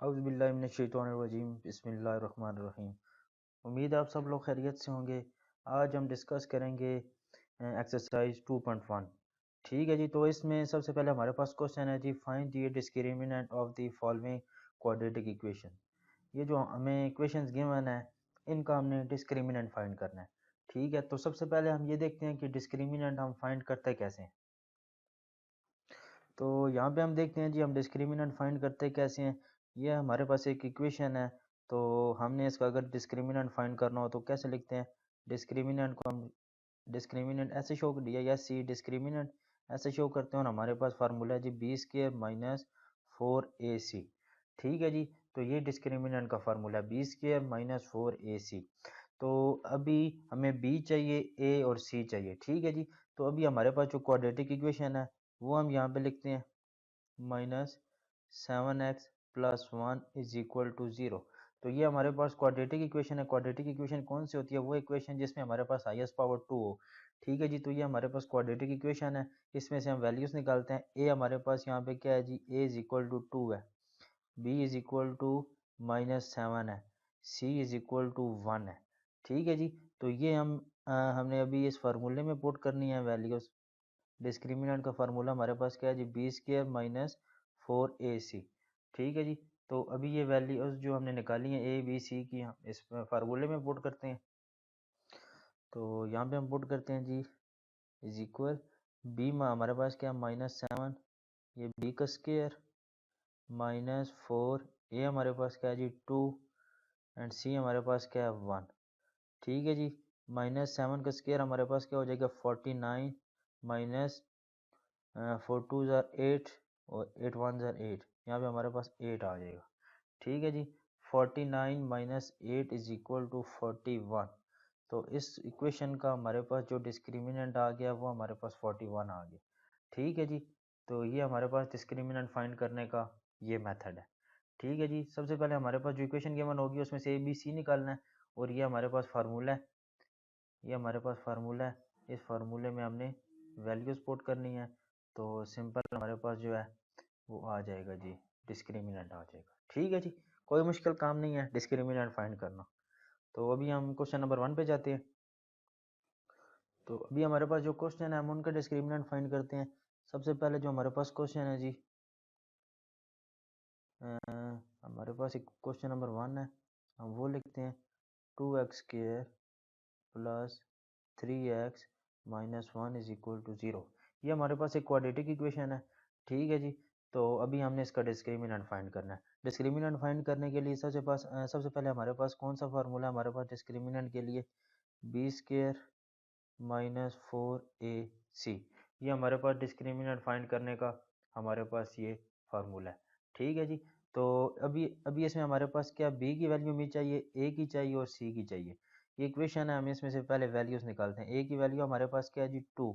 औज़ुबिल्लाहिमिनश्शैतानिर्रजीम बिस्मिल्लाहिर्रहमानिर्रहीम। उम्मीद है आप सब लोग खैरियत से होंगे। आज हम डिस्कस करेंगे एक्सरसाइज 2.1। ठीक है जी, तो इसमें सबसे पहले हमारे पास क्वेश्चन है जी, find the discriminant of the following quadratic equation. ये जो हमें इक्वेशंस गिवन है इनका हमने डिस्क्रिमिनेंट फाइंड करना है। ठीक है, तो सबसे पहले हम ये देखते हैं कि डिस्क्रिमिनेंट हम फाइंड करते कैसे हैं। तो यहाँ पे हम देखते हैं जी, हम डिस्क्रिमिनेंट फाइंड करते कैसे हैं। ये हमारे पास एक इक्वेशन है, तो हमने इसका अगर डिस्क्रिमिनेंट फाइंड करना हो तो कैसे लिखते हैं। डिस्क्रिमिनेंट को हम डिस्क्रिमिनेंट ऐसे शो कर दिया, या सी डिस्क्रिमिनेंट ऐसे शो करते हैं और हमारे पास फार्मूला है G B square minus 4ac। ठीक है जी, तो ये डिस्क्रिमिनेंट का फार्मूला है बी स्क्र माइनस 4ac। तो अभी हमें बी चाहिए, ए और सी चाहिए। ठीक है जी, तो अभी हमारे पास जो क्वाड्रेटिक इक्वेशन है वो हम यहाँ पे लिखते हैं -7x plus 1 is equal to 0। तो ये हमारे पास क्वाड्रेटिक इक्वेशन है। क्वाड्रेटिक इक्वेशन कौन सी होती है, वो इक्वेशन जिसमें हमारे पास हाईएस्ट पावर 2 हो। ठीक है जी, तो ये हमारे पास क्वाड्रेटिक इक्वेशन है। इसमें से हम वैल्यूज निकालते हैं। ए हमारे पास यहाँ पे क्या है जी, ए इज इक्वल टू 2 है, बी इज इक्वल टू -7 है, सी इज इक्वल टू 1 है। ठीक है जी, तो ये हमने अभी इस फार्मूले में पुट करनी है वैल्यूज। डिस्क्रिमिनेंट का फार्मूला हमारे पास क्या है जी, बी स्क्र माइनस 4ac। ठीक है जी, तो अभी ये वैल्यूज जो हमने निकाली हैं ए बी सी की, हम इस फार्मूले में पुट करते हैं। तो यहाँ पे हम पुट करते हैं जी, इज इक्वल बी में हमारे पास क्या -7, ये बी का स्क्र -4, ए हमारे पास क्या है जी 2, एंड सी हमारे पास क्या है 1। ठीक है जी, -7 का स्क्र हमारे पास क्या हो जाएगा 49, माइनस 4 2 ज़ार 8 और 8 1 ज़ार 8, यहाँ पे हमारे पास 8 आ जाएगा। ठीक है जी, 49 माइनस 8 इज इक्वल टू 41। तो इस इक्वेशन का हमारे पास जो डिस्क्रिमिनेंट आ गया वो हमारे पास 41 आ गया। ठीक है जी, तो ये हमारे पास डिस्क्रिमिनेंट फाइंड करने का ये मेथड है। ठीक है जी, सबसे पहले हमारे पास जो इक्वेशन गिवन होगी उसमें से ए बी सी निकालना है, और ये हमारे पास फार्मूला है। ये हमारे पास फार्मूला है, इस फार्मूले में हमने वैल्यूज पुट करनी है। तो सिंपल हमारे पास जो है वो आ जाएगा जी, डिस्क्रिमिनेंट आ जाएगा। ठीक है जी, कोई मुश्किल काम नहीं है डिस्क्रिमिनेंट फाइंड करना। तो अभी हम क्वेश्चन नंबर 1 पे जाते हैं। तो अभी हमारे पास जो क्वेश्चन है हम उनका डिस्क्रिमिनेंट फाइंड करते हैं। सबसे पहले जो हमारे पास क्वेश्चन है जी, हमारे पास एक क्वेश्चन नंबर 1 है, हम वो लिखते हैं 2x² plus 3x minus 1 is equal to 0। ये हमारे पास एक क्वाड्रेटिक इक्वेशन है। ठीक है जी, तो अभी हमने इसका डिस्क्रिमिनेंट फाइंड करना है। डिस्क्रिमिनेंट फाइंड करने के लिए सबसे पहले हमारे पास कौन सा फार्मूला है हमारे पास डिस्क्रिमिनेंट के लिए, बी स्क्र माइनस 4ac। ये हमारे पास डिस्क्रिमिनेंट फाइंड करने का हमारे पास ये फार्मूला है। ठीक है जी, तो अभी अभी इसमें हमारे पास क्या बी की वैल्यू भी चाहिए, ए की चाहिए और सी की चाहिए। ये इक्वेशन है, हम इसमें से पहले वैल्यूज निकालते हैं। ए की वैल्यू हमारे पास क्या है जी 2,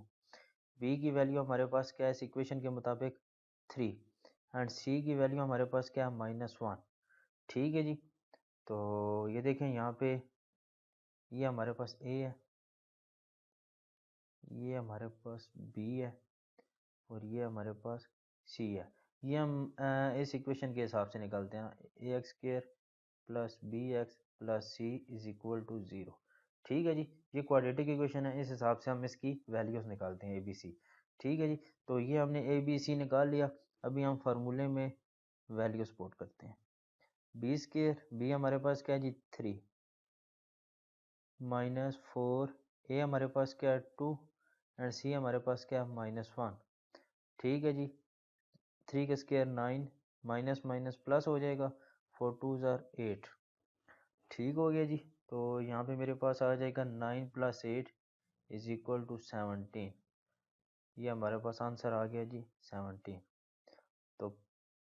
बी की वैल्यू हमारे पास क्या है इस इक्वेशन के मुताबिक 3, एंड सी की वैल्यू हमारे पास क्या है -1। ठीक है जी, तो ये देखें यहाँ पे ये हमारे पास ए है, ये हमारे पास बी है और ये हमारे पास सी है। ये हम इस इक्वेशन के हिसाब से निकालते हैं, A x square plus B x plus C is equal to 0। ठीक है जी, ये क्वाड्रेटिक इक्वेशन है, इस हिसाब से हम इसकी वैल्यूज निकालते हैं ए बी सी। ठीक है जी, तो ये हमने ए बी सी निकाल लिया। अभी हम फार्मूले में वैल्यूज पुट करते हैं। बी स्क्र, बी हमारे पास क्या है जी 3, -4, ए हमारे पास क्या है 2, एंड सी हमारे पास क्या है -1। ठीक है जी, 3 का स्क्वायर 9, माइनस माइनस प्लस हो जाएगा, 4 2 ज़ार 8। ठीक हो गया जी, तो यहाँ पे मेरे पास आ जाएगा 9 प्लस 8 इज इक्वल टू 17। ये हमारे पास आंसर आ गया जी 17। तो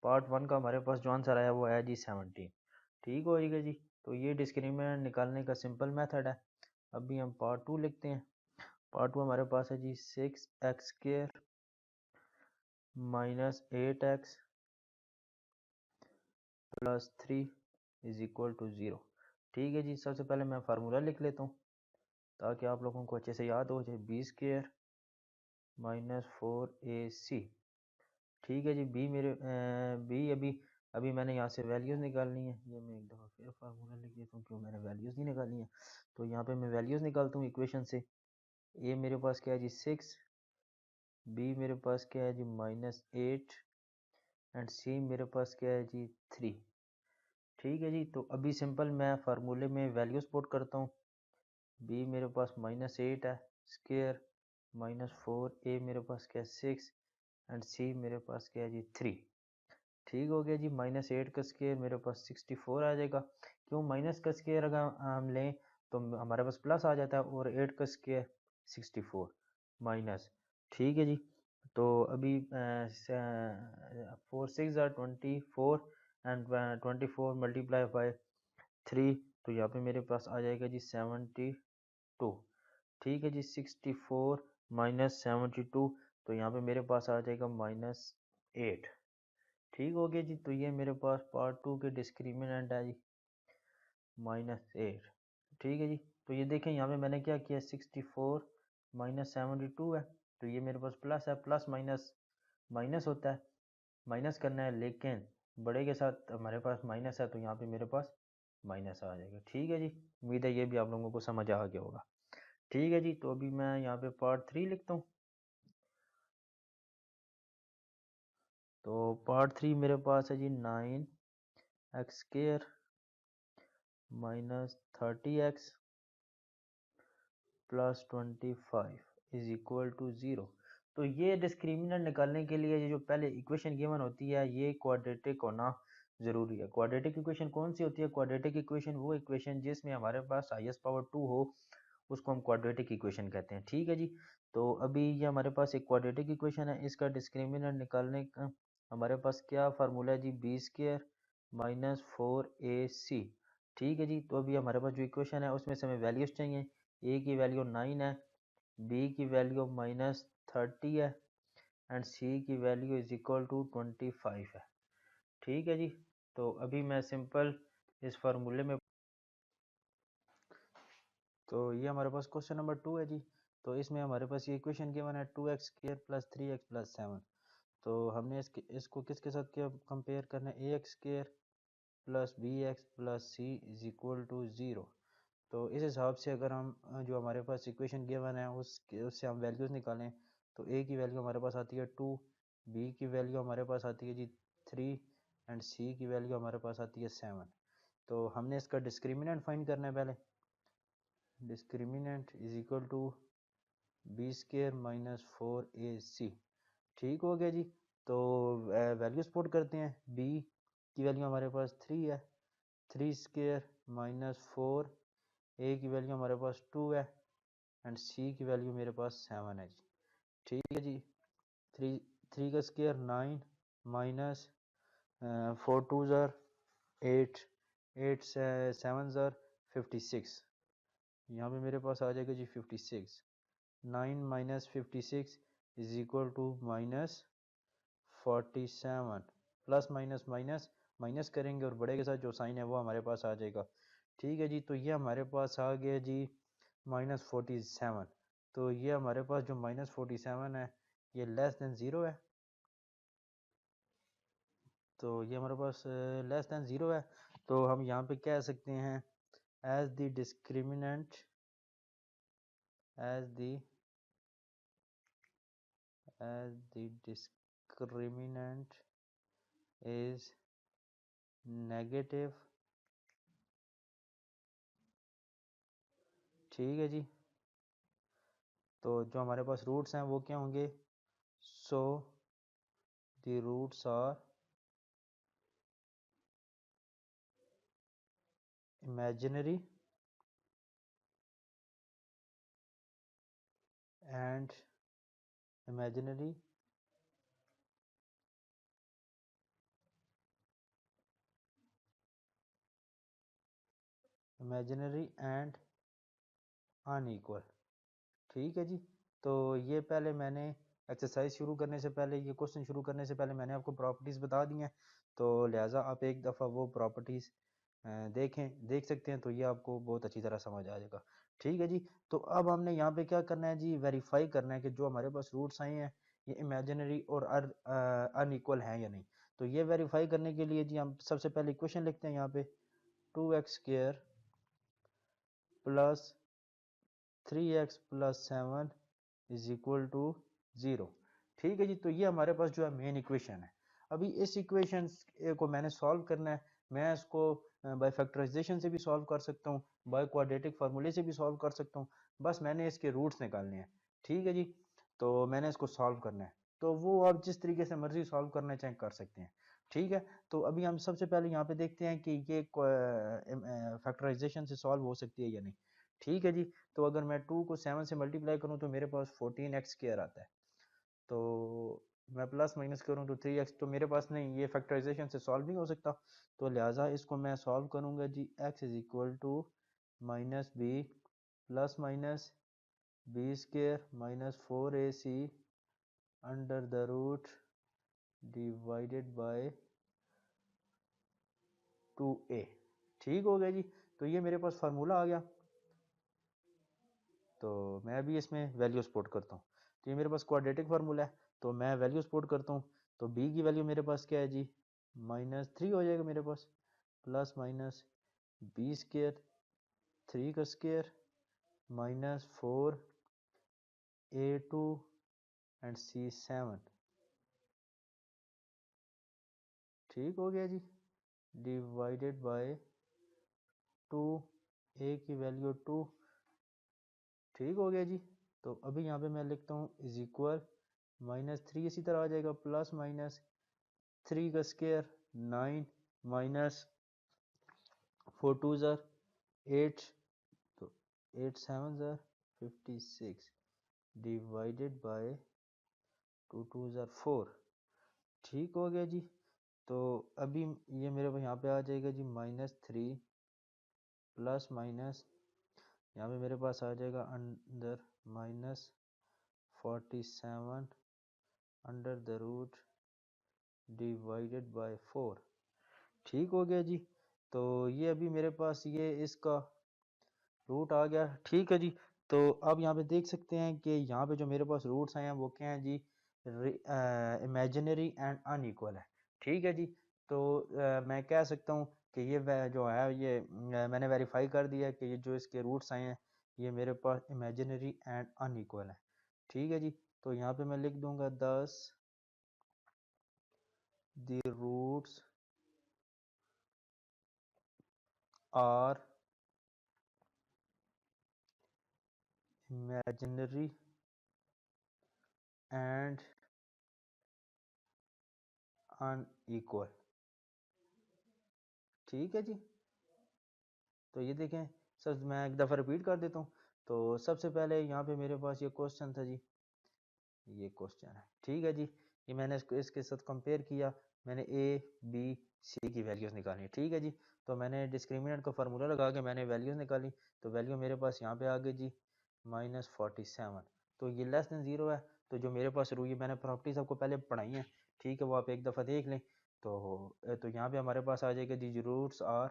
पार्ट 1 का हमारे पास जो आंसर आया वो आया जी 17। ठीक हो जाएगा जी, तो ये डिस्क्रिमिनेंट निकालने का सिंपल मेथड है। अभी हम पार्ट 2 लिखते हैं। पार्ट 2 हमारे पास है जी 6x² minus 8x plus 3 is equal to 0। ठीक है जी, सबसे पहले मैं फार्मूला लिख लेता हूँ ताकि आप लोगों को अच्छे से याद हो जाए, बी स्क्र माइनस 4ac। ठीक है जी, बी अभी अभी मैंने यहाँ से वैल्यूज़ निकालनी है, ये मैं एक दफ़ा फिर फार्मूला लिख देता हूँ, क्यों मैंने वैल्यूज़ नहीं निकालनी है। तो यहाँ पे मैं वैल्यूज़ निकालता हूँ इक्वेशन से। ए मेरे पास क्या है जी 6, बी मेरे पास क्या है जी -8 एंड सी मेरे पास क्या है जी 3। ठीक है जी, तो अभी सिंपल मैं फार्मूले में वैल्यूज़ पुट करता हूँ। बी मेरे पास -8 है स्क्वायर, -4, ए मेरे पास क्या है 6 एंड सी मेरे पास क्या है जी 3। ठीक हो गया जी, -8 का स्क्वायर मेरे पास 64 आ जाएगा। क्यों माइनस का स्क्वायर अगर हम लें तो हमारे पास प्लस आ जाता है, और 8 का स्क्वायर 64 माइनस। ठीक है जी, तो अभी 4 6 आर 24 एंड 24 मल्टीप्लाई बाय 3, तो यहाँ पे मेरे पास आ जाएगा जी 72। ठीक है जी, 64 माइनस 72, तो यहाँ पे मेरे पास आ जाएगा -8। ठीक हो गया जी, तो ये मेरे पास पार्ट 2 के डिस्क्रिमिनेंट है जी -8। ठीक है जी, तो ये देखें यहाँ पे मैंने क्या किया 64 माइनस 72 है, तो ये मेरे पास प्लस है, प्लस माइनस माइनस होता है, माइनस करना है, लेकिन बड़े के साथ हमारे पास माइनस है तो यहाँ पे मेरे पास माइनस आ जाएगा। ठीक है जी, उम्मीद है ये भी आप लोगों को समझ आ गया होगा। ठीक है जी, तो अभी मैं यहाँ पे पार्ट 3 लिखता हूँ। तो पार्ट 3 मेरे पास है जी 9x² -30x plus 25 is equal to 0। तो ये डिस्क्रिमिनेंट निकालने के लिए ये जो पहले इक्वेशन गिवन होती है ये क्वाड्रेटिक होना ज़रूरी है। क्वाड्रेटिक इक्वेशन कौन सी होती है? क्वाड्रेटिक इक्वेशन वो इक्वेशन जिसमें हमारे पास हाईएस्ट पावर 2 हो, उसको हम क्वाड्रेटिक इक्वेशन कहते हैं। ठीक है जी, तो अभी ये हमारे पास एक क्वाड्रेटिक इक्वेशन है, इसका डिस्क्रिमिनेंट निकालने का हमारे पास क्या फार्मूला है जी b² -4ac। ठीक है जी, तो अभी हमारे पास जो इक्वेशन है उसमें से हमें वैल्यूज चाहिए। ए की वैल्यू 9 है, बी की वैल्यू -30 है एंड सी की वैल्यू इज इक्वल टू 25 है। ठीक है जी, तो अभी मैं सिंपल इस फार्मूले में, तो ये हमारे पास क्वेश्चन नंबर 2 है जी। तो इसमें हमारे पास ये इक्वेशन गिवन है 2x² + 3x + 7। तो हमने इसको किसके साथ क्या कंपेयर करना है? ax² + bx + c is equal to 0। तो इस हिसाब से अगर हम जो हमारे पास इक्वेशन गिवन है उससे हम वैल्यूज़ निकालें, तो a की वैल्यू हमारे पास आती है 2, b की वैल्यू हमारे पास आती है जी 3 एंड c की वैल्यू हमारे पास आती है 7। तो हमने इसका डिस्क्रिमिनेंट फाइंड करना है पहले। Discriminant is equal to b² -4ac। ठीक हो गया जी, तो वैल्यूज पुट करते हैं। b की वैल्यू हमारे पास 3 है, 3² -4, a की वैल्यू हमारे पास 2 है एंड c की वैल्यू मेरे पास 7 है जी। ठीक है जी, 3 3 का स्क्वायर 9 माइनस 4 2 ज़ार 8, 8 7 ज़ार 56। यहाँ पे मेरे पास आ जाएगा जी 56। 9 minus 56 is equal to -47। Plus minus minus minus करेंगे और बड़े के साथ जो साइन है वो हमारे पास आ जाएगा। ठीक है जी, तो ये हमारे पास आ गया जी -47। तो ये हमारे पास जो -47 है ये लेस देन 0 है। तो ये हमारे पास लेस देन 0 है, तो हम यहाँ पे कह सकते हैं as the discriminant as the discriminant is negative। ठीक है जी, तो जो हमारे पास रूट्स हैं वो क्या होंगे? So the roots are imaginary and imaginary imaginary and unequal। ठीक है जी, तो ये पहले मैंने एक्सरसाइज शुरू करने से पहले, ये क्वेश्चन शुरू करने से पहले मैंने आपको प्रॉपर्टीज़ बता दी हैं, तो लिहाजा आप एक दफ़ा वो प्रॉपर्टीज़ देख सकते हैं, तो ये आपको बहुत अच्छी तरह समझ आ जाएगा। ठीक है जी, तो अब हमने यहाँ पे क्या करना है जी, वेरीफाई करना है कि जो हमारे पास रूट्स आए हैं ये इमेजिनरी और अनइक्वल हैं या नहीं। तो ये वेरीफाई करने के लिए जी हम सबसे पहले इक्वेशन लिखते हैं यहाँ पे 2x² plus 3x plus 7 is equal to 0। ठीक है जी, तो ये हमारे पास जो है मेन इक्वेशन है। अभी इस इक्वेशन को मैंने सॉल्व करना है। मैं इसको बाय फैक्टराइजेशन से भी सॉल्व कर सकता हूँ, बाय क्वाड्रेटिक फार्मूले से भी सॉल्व कर सकता हूँ, बस मैंने इसके रूट्स निकालने हैं। ठीक है जी, तो मैंने इसको सॉल्व करना है, तो वो आप जिस तरीके से मर्जी सॉल्व करना चाहें कर सकते हैं। ठीक है, तो अभी हम सबसे पहले यहाँ पे देखते हैं कि ये फैक्टराइजेशन से सॉल्व हो सकती है या नहीं। ठीक है जी, तो अगर मैं 2 को 7 से मल्टीप्लाई करूं तो मेरे पास 14x² आता है। तो मैं प्लस माइनस करूं तो 3x, तो मेरे पास नहीं, ये फैक्टराइजेशन से सॉल्व नहीं हो सकता। तो लिहाजा इसको मैं सॉल्व करूंगा जी, x is equal to minus b plus minus b² minus 4ac under the root divided by 2a। ठीक हो गया जी, तो ये मेरे पास फार्मूला आ गया। तो मैं अभी इसमें वैल्यू स्पोर्ट करता हूँ। तो ये मेरे पास क्वाड्रेटिक फार्मूला है, तो मैं वैल्यू स्पोर्ट करता हूँ। तो b की वैल्यू मेरे पास क्या है जी, -3 हो जाएगा मेरे पास, प्लस माइनस b², 3 का square minus 4a2 and c7। ठीक हो गया जी, डिवाइडेड बाय 2, a की वैल्यू 2। ठीक हो गया जी, तो अभी यहाँ पे मैं लिखता हूँ इज इक्वल -3 इसी तरह आ जाएगा, प्लस माइनस 3 का स्क्वायर 9 माइनस 4 2 ज़र 8, तो 8 7 ज़र 56 डिवाइडेड बाय 2 2 ज़र 4। ठीक हो गया जी, तो अभी ये मेरे पास यहाँ पे आ जाएगा जी -3 प्लस माइनस, यहाँ पे मेरे पास आ जाएगा अंदर -47 under the root divided by 4। ठीक हो गया जी, तो ये अभी मेरे पास ये इसका रूट आ गया। ठीक है जी, तो अब यहाँ पे देख सकते हैं कि यहाँ पे जो मेरे पास रूट्स आए हैं वो क्या हैं जी, इमेजिनरी एंड अनइक्वल है। ठीक है जी, तो मैं कह सकता हूँ कि ये जो है ये मैंने वेरीफाई कर दिया कि ये जो इसके रूट्स आए हैं ये मेरे पास इमेजिनरी एंड अनइक्वल है। ठीक है जी, तो यहाँ पे मैं लिख दूंगा 10 the roots are imaginary and unequal। ठीक है जी, तो ये देखें सर, मैं एक दफ़ा रिपीट कर देता हूँ। तो सबसे पहले यहाँ पे मेरे पास ये क्वेश्चन था जी, ये क्वेश्चन है। ठीक है जी, ये मैंने इसको इसके साथ कंपेयर किया, मैंने ए बी सी की वैल्यूज़ निकाली। ठीक है जी, तो मैंने डिस्क्रिमिनेंट का फार्मूला लगा के मैंने वैल्यूज़ निकाली। तो वैल्यू मेरे पास यहाँ पे आ गई जी -47। तो ये लेस देन ज़ीरो है, तो जो मेरे पास रू, ये मैंने प्रॉपर्टीज आपको पहले पढ़ाई हैं। ठीक है, वो आप एक दफ़ा देख लें। तो यहाँ पे हमारे पास आ जाएगा जी roots are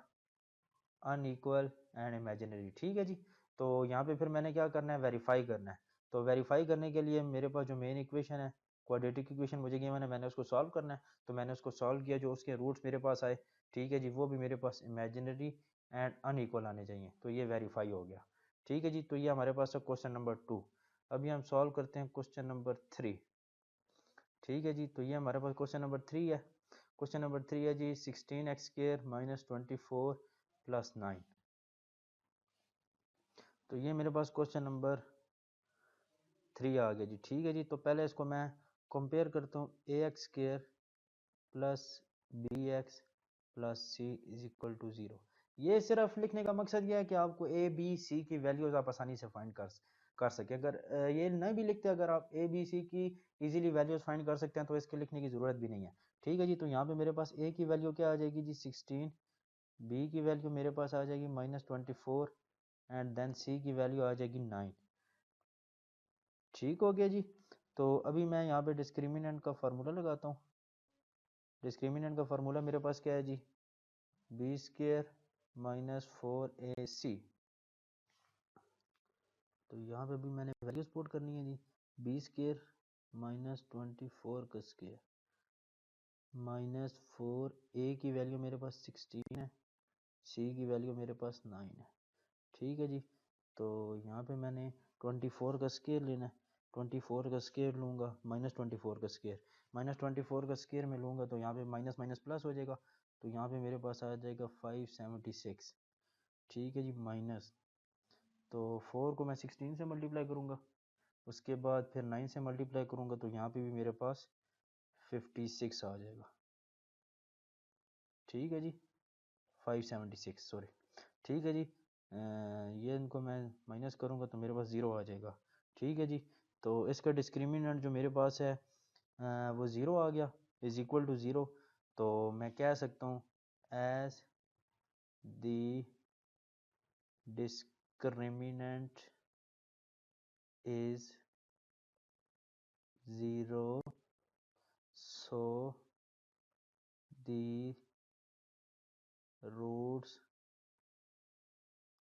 unequal and imaginary. ठीक है जी, तो यहाँ पे फिर मैंने क्या करना है, वेरीफाई करना है। तो वेरीफाई करने के लिए मेरे पास जो मेन इक्वेशन है, क्वाड्रेटिक इक्वेशन मुझे गिवन है, मैंने उसको सॉल्व करना है। तो मैंने उसको सॉल्व किया, जो उसके रूट्स मेरे पास आए, ठीक है जी, वो भी मेरे पास इमेजिनरी एंड अनइक्वल आने चाहिए, तो ये वेरीफाई हो गया। ठीक है जी, तो ये हमारे पास है क्वेश्चन नंबर 2। अभी हम सॉल्व करते हैं क्वेश्चन नंबर 3। ठीक है जी, तो ये हमारे पास क्वेश्चन नंबर 3 है। क्वेश्चन नंबर 3 है जी 16x² माइनस 24 प्लस 9। तो ये मेरे पास क्वेश्चन नंबर 3 आ गया जी। ठीक है जी, तो पहले इसको मैं कंपेयर करता हूँ, ax² plus bx plus c is equal to 0। ये सिर्फ लिखने का मकसद ये है कि आपको a b c की वैल्यूज आप आसानी से फाइंड कर सके। अगर ये नहीं भी लिखते, अगर आप a b c की इजीली वैल्यूज फाइंड कर सकते हैं तो इसके लिखने की ज़रूरत भी नहीं है। ठीक है जी, तो यहाँ पे मेरे पास a की वैल्यू क्या आ जाएगी जी 16, b की वैल्यू मेरे पास आ जाएगी -24 एंड देन c की वैल्यू आ जाएगी 9। ठीक हो गया जी, तो अभी मैं यहाँ पे डिस्क्रिमिनेंट का फार्मूला लगाता हूँ। डिस्क्रिमिनेंट का फार्मूला मेरे पास क्या है जी, b² माइनस 4ac। तो यहाँ पे भी मैंने वैल्यू पुट करनी है जी, b² माइनस 24 का स्क्वायर -4, ए की वैल्यू मेरे पास 16 है, सी की वैल्यू मेरे पास 9 है। ठीक है जी। तो यहाँ पे मैंने 24 का स्केयर लेना है, 24 का स्केयर लूँगा, -24 का स्केयर, -24 का स्केयर में लूँगा तो यहाँ पे माइनस माइनस प्लस हो जाएगा, तो यहाँ पे मेरे पास आ जाएगा 576। ठीक है जी। माइनस, तो 4 को मैं 16 से मल्टीप्लाई करूँगा, उसके बाद फिर 9 से मल्टीप्लाई करूँगा तो यहाँ पे भी मेरे पास 56 आ जाएगा। ठीक है जी। 576 सॉरी। ठीक है जी। ये इनको मैं माइनस करूँगा तो मेरे पास ज़ीरो आ जाएगा। ठीक है जी। तो इसका डिस्क्रिमिनेंट जो मेरे पास है वो ज़ीरो आ गया, इज़ इक्वल टू ज़ीरो। तो मैं कह सकता हूँ as the discriminant is zero, so the roots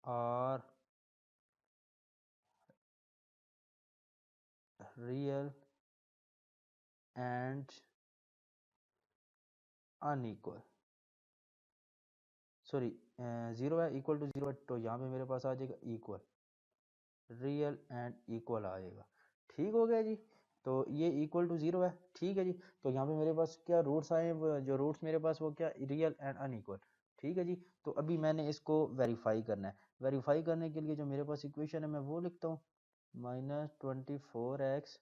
are real and unequal. Sorry, zero है, इक्वल टू ज़ीरो है, तो यहाँ पे मेरे पास आ जाएगा इक्वल, रियल एंड इक्वल आ जाएगा। ठीक हो गया जी। तो ये इक्वल टू ज़ीरो है। ठीक है जी। तो यहाँ पे मेरे पास क्या रूट्स आए, जो रूट्स मेरे पास वो क्या, रियल एंड अनइक्वल। ठीक है जी। तो अभी मैंने इसको वेरीफाई करना है। वेरीफाई करने के लिए जो मेरे पास इक्वेशन है मैं वो लिखता हूँ, -24x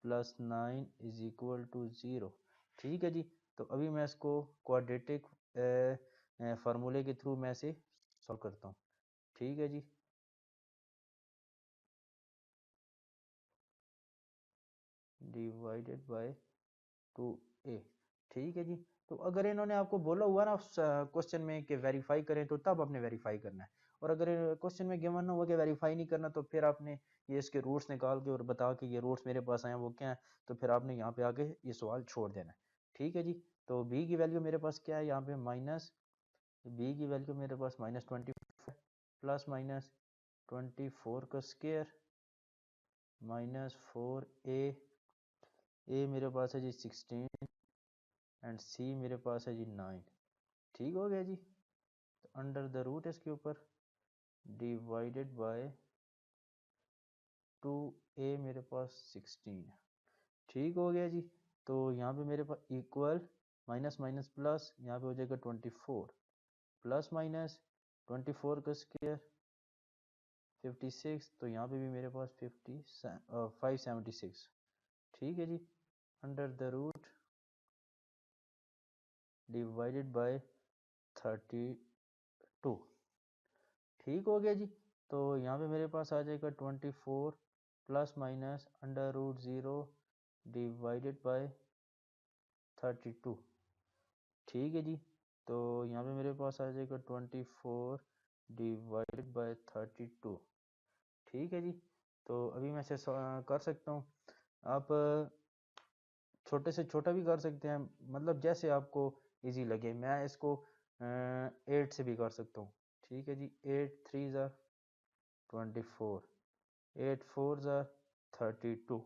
plus 9 is equal to zero. ठीक है जी। तो अभी मैं इसको क्वाड्रेटिक फार्मूले के थ्रू मैं इसे सॉल्व करता हूँ। ठीक है जी। Divided by 2a। ठीक है जी। तो अगर इन्होंने आपको बोला हुआ ना क्वेश्चन में कि वेरीफाई करें तो तब आपने वेरीफाई करना है, और अगर क्वेश्चन में गिवन ना हुआ कि वेरीफाई नहीं करना तो फिर आपने ये इसके रूट्स निकाल के और बता के ये रूट्स मेरे पास आए हैं वो क्या है, तो फिर आपने यहाँ पे आके ये सवाल छोड़ देना है। ठीक है जी। तो b की वैल्यू मेरे पास क्या है यहाँ पे, माइनस b की वैल्यू मेरे पास -24 प्लस -24 का स्केयर -4a, a मेरे पास है जी 16 एंड c मेरे पास है जी 9। ठीक हो गया जी। तो अंडर द रूट इसके ऊपर डिवाइडेड बाय 2a मेरे पास 16 है। ठीक हो गया जी। तो यहाँ पे मेरे पास इक्वल, माइनस माइनस प्लस, यहाँ पे हो जाएगा 24 प्लस माइनस 24 का स्क्वायर 56, तो यहाँ पे भी मेरे पास 576। ठीक है जी। Under the root divided by 32। ठीक हो गया जी। तो यहाँ पे मेरे पास आ जाएगा 24 plus minus under root zero divided by 32। ठीक है जी। तो यहाँ पे मेरे पास आ जाएगा 24 डिवाइडेड बाय 32। ठीक है जी। तो अभी मैं इसे कर सकता हूँ। आप छोटे से छोटा भी कर सकते हैं, मतलब जैसे आपको इजी लगे। मैं इसको 8 से भी कर सकता हूँ। ठीक है जी। 8 3 ज़ा 24, 8 4 ज़ा 32।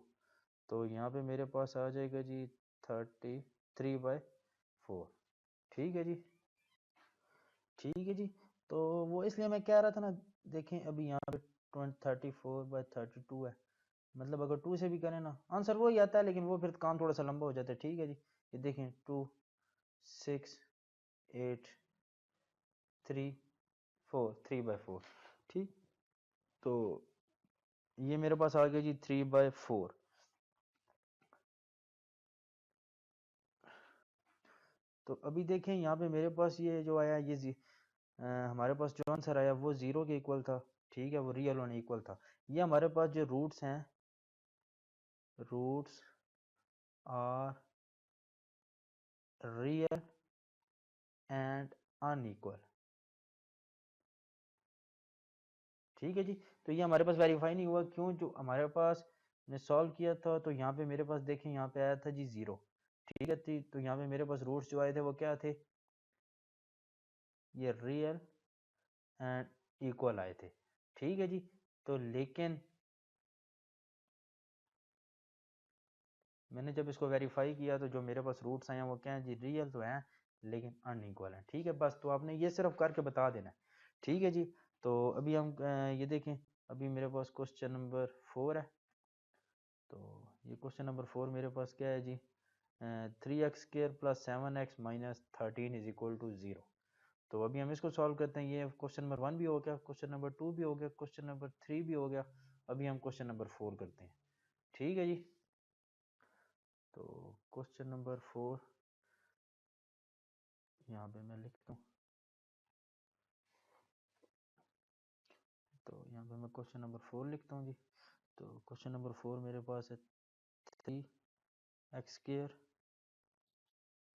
तो यहाँ पे मेरे पास आ जाएगा जी 33/4। ठीक है जी। ठीक है जी। तो वो इसलिए मैं कह रहा था ना, देखें अभी यहाँ पे 34/32 है, मतलब अगर 2 से भी करें ना आंसर वही आता है, लेकिन वो फिर काम थोड़ा सा लंबा हो जाता है। ठीक है जी। ये देखें 2 6 8 3 4 3/4। ठीक। तो ये मेरे पास आ गया जी 3/4। तो अभी देखें यहाँ पे मेरे पास ये जो आया ये हमारे पास जो आंसर आया वो ज़ीरो के इक्वल था। ठीक है, वो रियल और इक्वल था। ये हमारे पास जो रूट्स हैं, roots are real and unequal. ठीक है जी। तो ये हमारे पास वेरीफाई नहीं हुआ, क्यों? जो हमारे पास ने सॉल्व किया था तो यहाँ पे मेरे पास देखें यहाँ पे आया था जी ज़ीरो। ठीक है थी। तो यहाँ पे मेरे पास रूट्स जो आए थे वो क्या थे, ये रियल एंड इक्वल आए थे। ठीक है जी। तो लेकिन मैंने जब इसको वेरीफाई किया तो जो मेरे पास रूट्स आए हैं वो क्या है जी, रियल तो हैं लेकिन अनइक्वल हैं। ठीक है, बस तो आपने ये सिर्फ करके बता देना है। ठीक है जी, तो अभी हम ये देखें, अभी मेरे पास क्वेश्चन नंबर 4 है। तो ये क्वेश्चन नंबर 4 मेरे पास क्या है जी, 3x² + 7x - 13 = 0। तो अभी हम इसको सॉल्व करते हैं। ये क्वेश्चन नंबर 1 भी हो गया, क्वेश्चन नंबर 2 भी हो गया, क्वेश्चन नंबर 3 भी हो गया। अभी हम क्वेश्चन नंबर 4 करते हैं। ठीक है जी, तो क्वेश्चन नंबर 4 यहाँ पे मैं लिखता हूँ। तो यहाँ पे मैं क्वेश्चन नंबर 4 लिखता हूँ जी। तो क्वेश्चन नंबर 4 मेरे पास है 3x²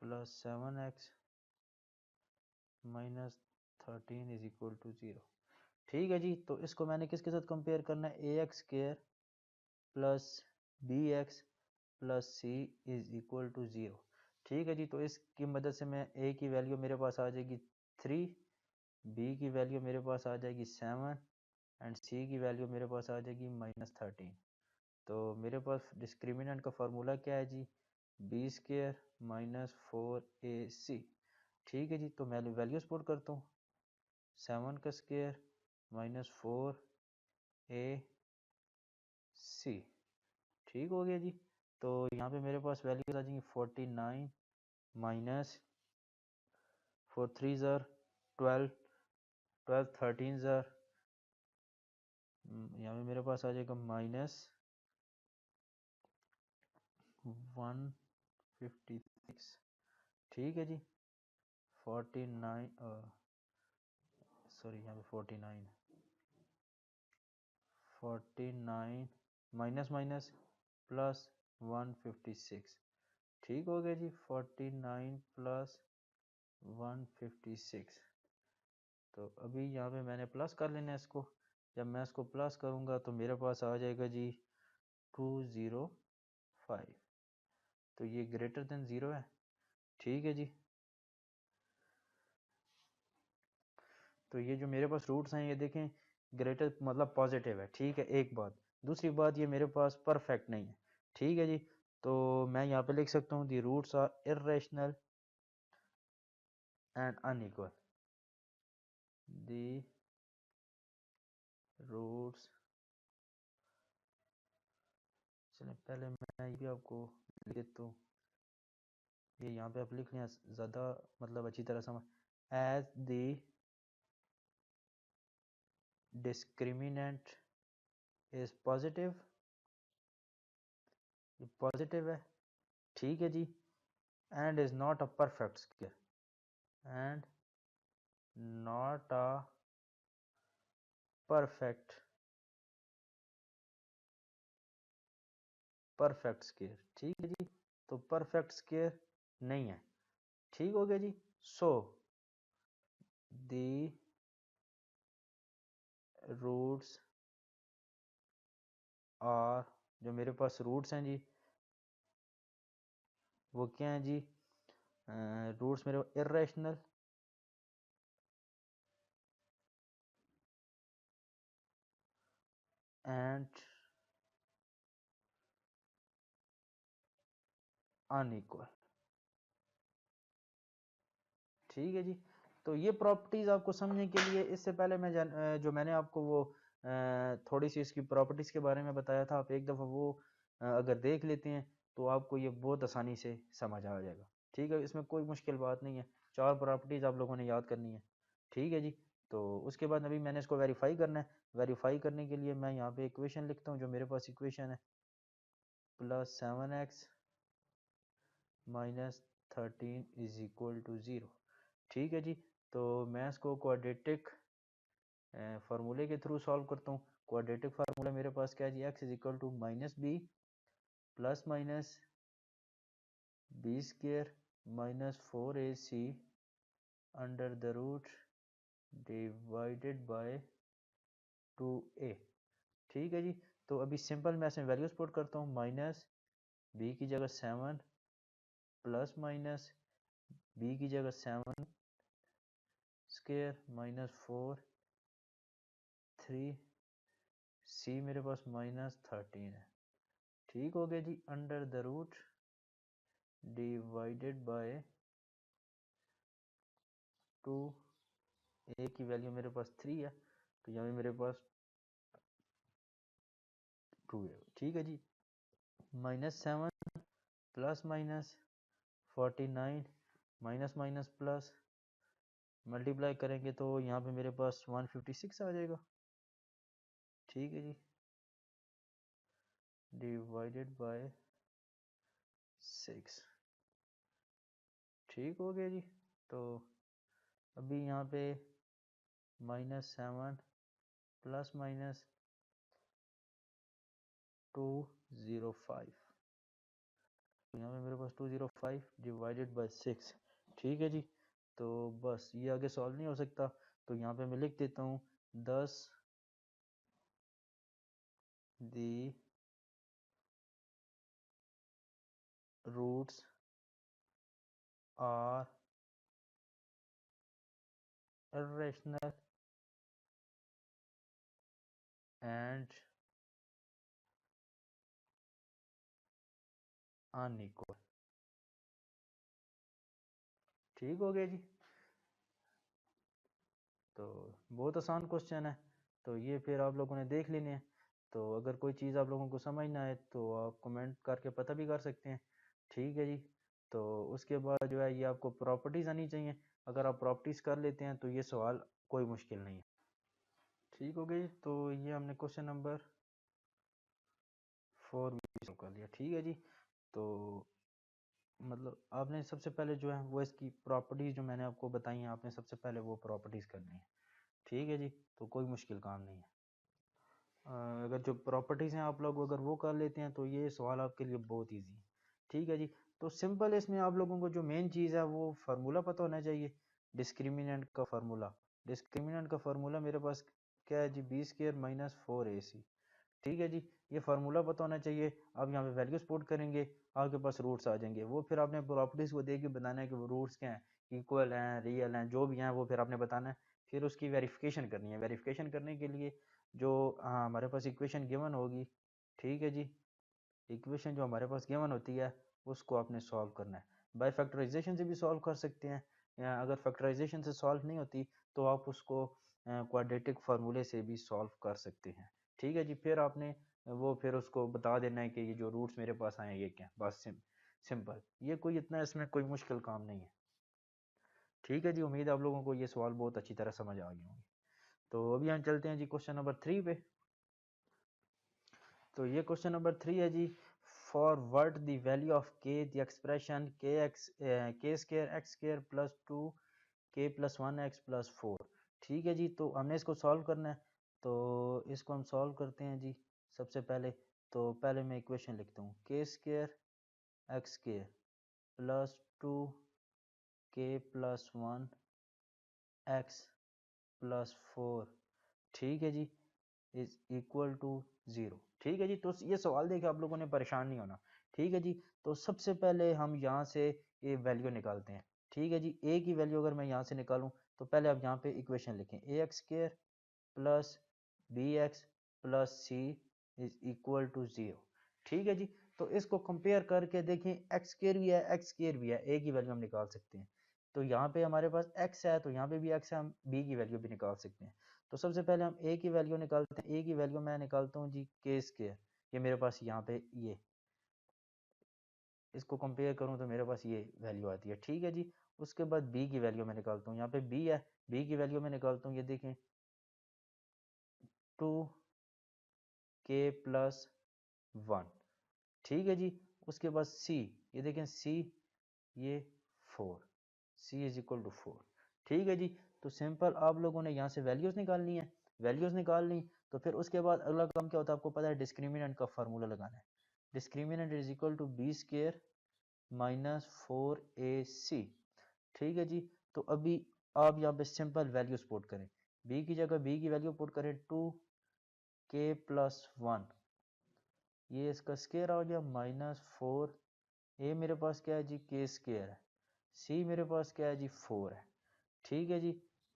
+ 7x - 13 = 0। ठीक है जी, तो इसको मैंने किसके साथ कंपेयर करना है, ax² + bx + c = 0। ठीक है जी, तो इसकी मदद से मैं a की वैल्यू मेरे पास आ जाएगी 3, b की वैल्यू मेरे पास आ जाएगी 7 एंड c की वैल्यू मेरे पास आ जाएगी -13। तो मेरे पास डिस्क्रिमिनेंट का फार्मूला क्या है जी, b² - 4ac। ठीक है जी, तो मैं वैल्यूज पुट करता हूँ, 7 का स्क्वायर -4ac। ठीक हो गया जी। तो यहाँ पे मेरे पास वैल्यूज आ जाएंगी 49 माइनस 4 3 ज़र 12, 12 13 ज़र, यहाँ पे मेरे पास आ जाएगा -156। ठीक है जी, 49 सॉरी यहाँ पे 49 माइनस माइनस प्लस 156। ठीक हो गया जी, 49 + 156। तो अभी यहाँ पे मैंने प्लस कर लेना है इसको। जब मैं इसको प्लस करूँगा तो मेरे पास आ जाएगा जी 205। तो ये ग्रेटर देन 0 है। ठीक है जी, तो ये जो मेरे पास रूट्स हैं ये देखें ग्रेटर मतलब पॉजिटिव है। ठीक है, एक बात। दूसरी बात, ये मेरे पास परफेक्ट नहीं है। ठीक है जी, तो मैं यहाँ पे लिख सकता हूँ the roots are irrational and unequal. The roots, चलिए पहले मैं ये भी आपको लिख देता हूँ, ये यहाँ पे आप लिख लें ज़्यादा मतलब अच्छी तरह समझ। As the discriminant is positive, ये पॉजिटिव है। ठीक है जी, and is not a perfect square, and not a perfect square. ठीक है जी, तो परफेक्ट स्क्वायर नहीं है। ठीक हो गया जी। सो द रूट्स आर, जो मेरे पास रूट्स हैं जी वो क्या हैं जी, रूट्स मेरे इर्रेशनल एंड अनइक्वल। ठीक है जी, तो ये प्रॉपर्टीज आपको समझने के लिए, इससे पहले मैं जो मैंने आपको वो थोड़ी सी इसकी प्रॉपर्टीज के बारे में बताया था, आप एक दफ़ा वो अगर देख लेते हैं तो आपको ये बहुत आसानी से समझ आ जाएगा। ठीक है, इसमें कोई मुश्किल बात नहीं है, 4 प्रॉपर्टीज आप लोगों ने याद करनी है। ठीक है जी, तो उसके बाद अभी मैंने इसको वेरीफाई करना है। वेरीफाई करने के लिए मैं यहाँ पे इक्वेशन लिखता हूँ, जो मेरे पास इक्वेशन है +7x - 13 = 0। ठीक है जी, तो मैं इसको क्वाड्रेटिक फार्मूले के थ्रू सॉल्व करता हूँ। क्वाड्रेटिक फार्मूला मेरे पास क्या है जी, x = -b plus minus b² - 4ac under the root divided by 2a। ठीक है जी, तो अभी सिंपल मैं इसमें वैल्यूज पुट करता हूँ, माइनस b की जगह 7 प्लस माइनस b की जगह 7 स्क्वायर -4 3 c मेरे पास -13 है। ठीक हो गया जी। Under the root divided by 2, A की वैल्यू मेरे पास 3 है तो यहाँ पे मेरे पास 2 है। ठीक है जी। -7 plus minus 49 minus minus plus multiply करेंगे तो यहाँ पे मेरे पास 156 आ जाएगा। ठीक है जी। Divided by 6। ठीक हो गया जी। तो अभी यहाँ पे -7 प्लस माइनस 205 तो यहाँ पे मेरे पास 205 डिवाइडेड बाय 6। ठीक है जी। तो बस ये आगे सॉल्व नहीं हो सकता तो यहाँ पे मैं लिख देता हूँ 10 the roots are irrational and unequal। ठीक हो गया जी। तो बहुत आसान क्वेश्चन है तो ये फिर आप लोगों ने देख लेने हैं। तो अगर कोई चीज़ आप लोगों को समझ ना आए तो आप कमेंट करके पता भी कर सकते हैं। ठीक है जी। तो उसके बाद जो है ये आपको प्रॉपर्टीज़ आनी चाहिए। अगर आप प्रॉपर्टीज़ कर लेते हैं तो ये सवाल कोई मुश्किल नहीं है। ठीक हो गई। तो ये हमने क्वेश्चन नंबर 4 भी solve कर लिया। ठीक है जी। तो मतलब आपने सबसे पहले जो है वो इसकी प्रॉपर्टीज़ जो मैंने आपको बताई हैं आपने सबसे पहले वो प्रॉपर्टीज़ करनी है। ठीक है जी। तो कोई मुश्किल काम नहीं है। अगर जो प्रॉपर्टीज़ हैं आप लोग अगर वो कर लेते हैं तो ये सवाल आपके लिए बहुत इजी है। ठीक है जी। तो सिंपल इसमें आप लोगों को जो मेन चीज़ है वो फार्मूला पता होना चाहिए। डिस्क्रिमिनेंट का फार्मूला। डिस्क्रिमिनेंट का फार्मूला मेरे पास क्या है जी b² माइनस 4ac। ठीक है जी। ये फार्मूला पता होना चाहिए। आप यहाँ पे वैल्यूज पुट करेंगे आपके पास रूट्स आ जाएंगे। वो फिर आपने प्रॉपर्टीज़ को देख के बताना है कि वो रूट्स क्या हैं इक्वल हैं रियल हैं जो भी हैं वो फिर आपने बताना है। फिर उसकी वेरिफिकेशन करनी है। वेरिफिकेशन करने के लिए जो हमारे पास इक्वेशन गिवन होगी। ठीक है जी। इक्वेशन जो हमारे पास गिवन होती है उसको आपने सॉल्व करना है। बाय फैक्टराइजेशन से भी सॉल्व कर सकते हैं या अगर फैक्टराइजेशन से सॉल्व नहीं होती तो आप उसको क्वाड्रेटिक फार्मूले से भी सॉल्व कर सकते हैं। ठीक है जी। फिर आपने वो फिर उसको बता देना है कि ये जो रूट्स मेरे पास आए ये क्या बस सिंपल। ये कोई इतना इसमें कोई मुश्किल काम नहीं है। ठीक है जी। उम्मीद है आप लोगों को ये सवाल बहुत अच्छी तरह समझ आ गए होंगे। तो अभी हम चलते हैं जी क्वेश्चन नंबर 3 पे। तो ये क्वेश्चन नंबर 3 है जी। For what the value of K the expression k² plus 2k+1x+4। ठीक है जी। तो हमने इसको सॉल्व करना है तो इसको हम सॉल्व करते हैं जी। सबसे पहले तो पहले मैं इक्वेशन लिखता हूँ k² प्लस 2k+1x+4। ठीक है जी इज इक्वल टू 0। ठीक है जी। तो ये सवाल देखे आप लोगों ने परेशान नहीं होना। ठीक है जी। तो सबसे पहले हम यहाँ से ये वैल्यू निकालते हैं। ठीक है जी। ए की वैल्यू अगर मैं यहाँ से निकालूं तो पहले आप यहाँ पे इक्वेशन लिखें ax² plus bx plus c is equal to 0। ठीक है जी। तो इसको कंपेयर करके देखें x² भी है x² भी है a की वैल्यू हम निकाल सकते हैं। तो यहाँ पे हमारे पास x है तो यहाँ पे भी x है हम b की वैल्यू भी निकाल सकते हैं। तो सबसे पहले हम a की वैल्यू निकालते हैं। a की वैल्यू मैं निकालता हूँ जी k²। ये मेरे पास यहाँ पे ये इसको कंपेयर करूँ तो मेरे पास ये वैल्यू आती है। ठीक है जी। उसके बाद b की वैल्यू मैं निकालता हूँ। यहाँ पे b है b की वैल्यू मैं निकालता हूँ। ये देखें 2k+1। ठीक है जी। उसके बाद c ये देखें c ये 4 c इज इक्वल टू 4। ठीक है जी। तो सिंपल आप लोगों ने यहाँ से वैल्यूज निकालनी है। वैल्यूज निकाल ली तो फिर उसके बाद अगला काम क्या होता है आपको पता है डिस्क्रिमिनेंट का फार्मूला लगाना है। Discriminant is equal to b² minus 4ac। ठीक है जी। तो अभी आप यहाँ पे सिंपल वैल्यूज पुट करें। b की जगह b की वैल्यू पुट करें 2k+1 ये इसका स्केयर आ गया -4 ए मेरे पास क्या है जी k² है सी मेरे पास क्या है जी 4 है। ठीक है जी।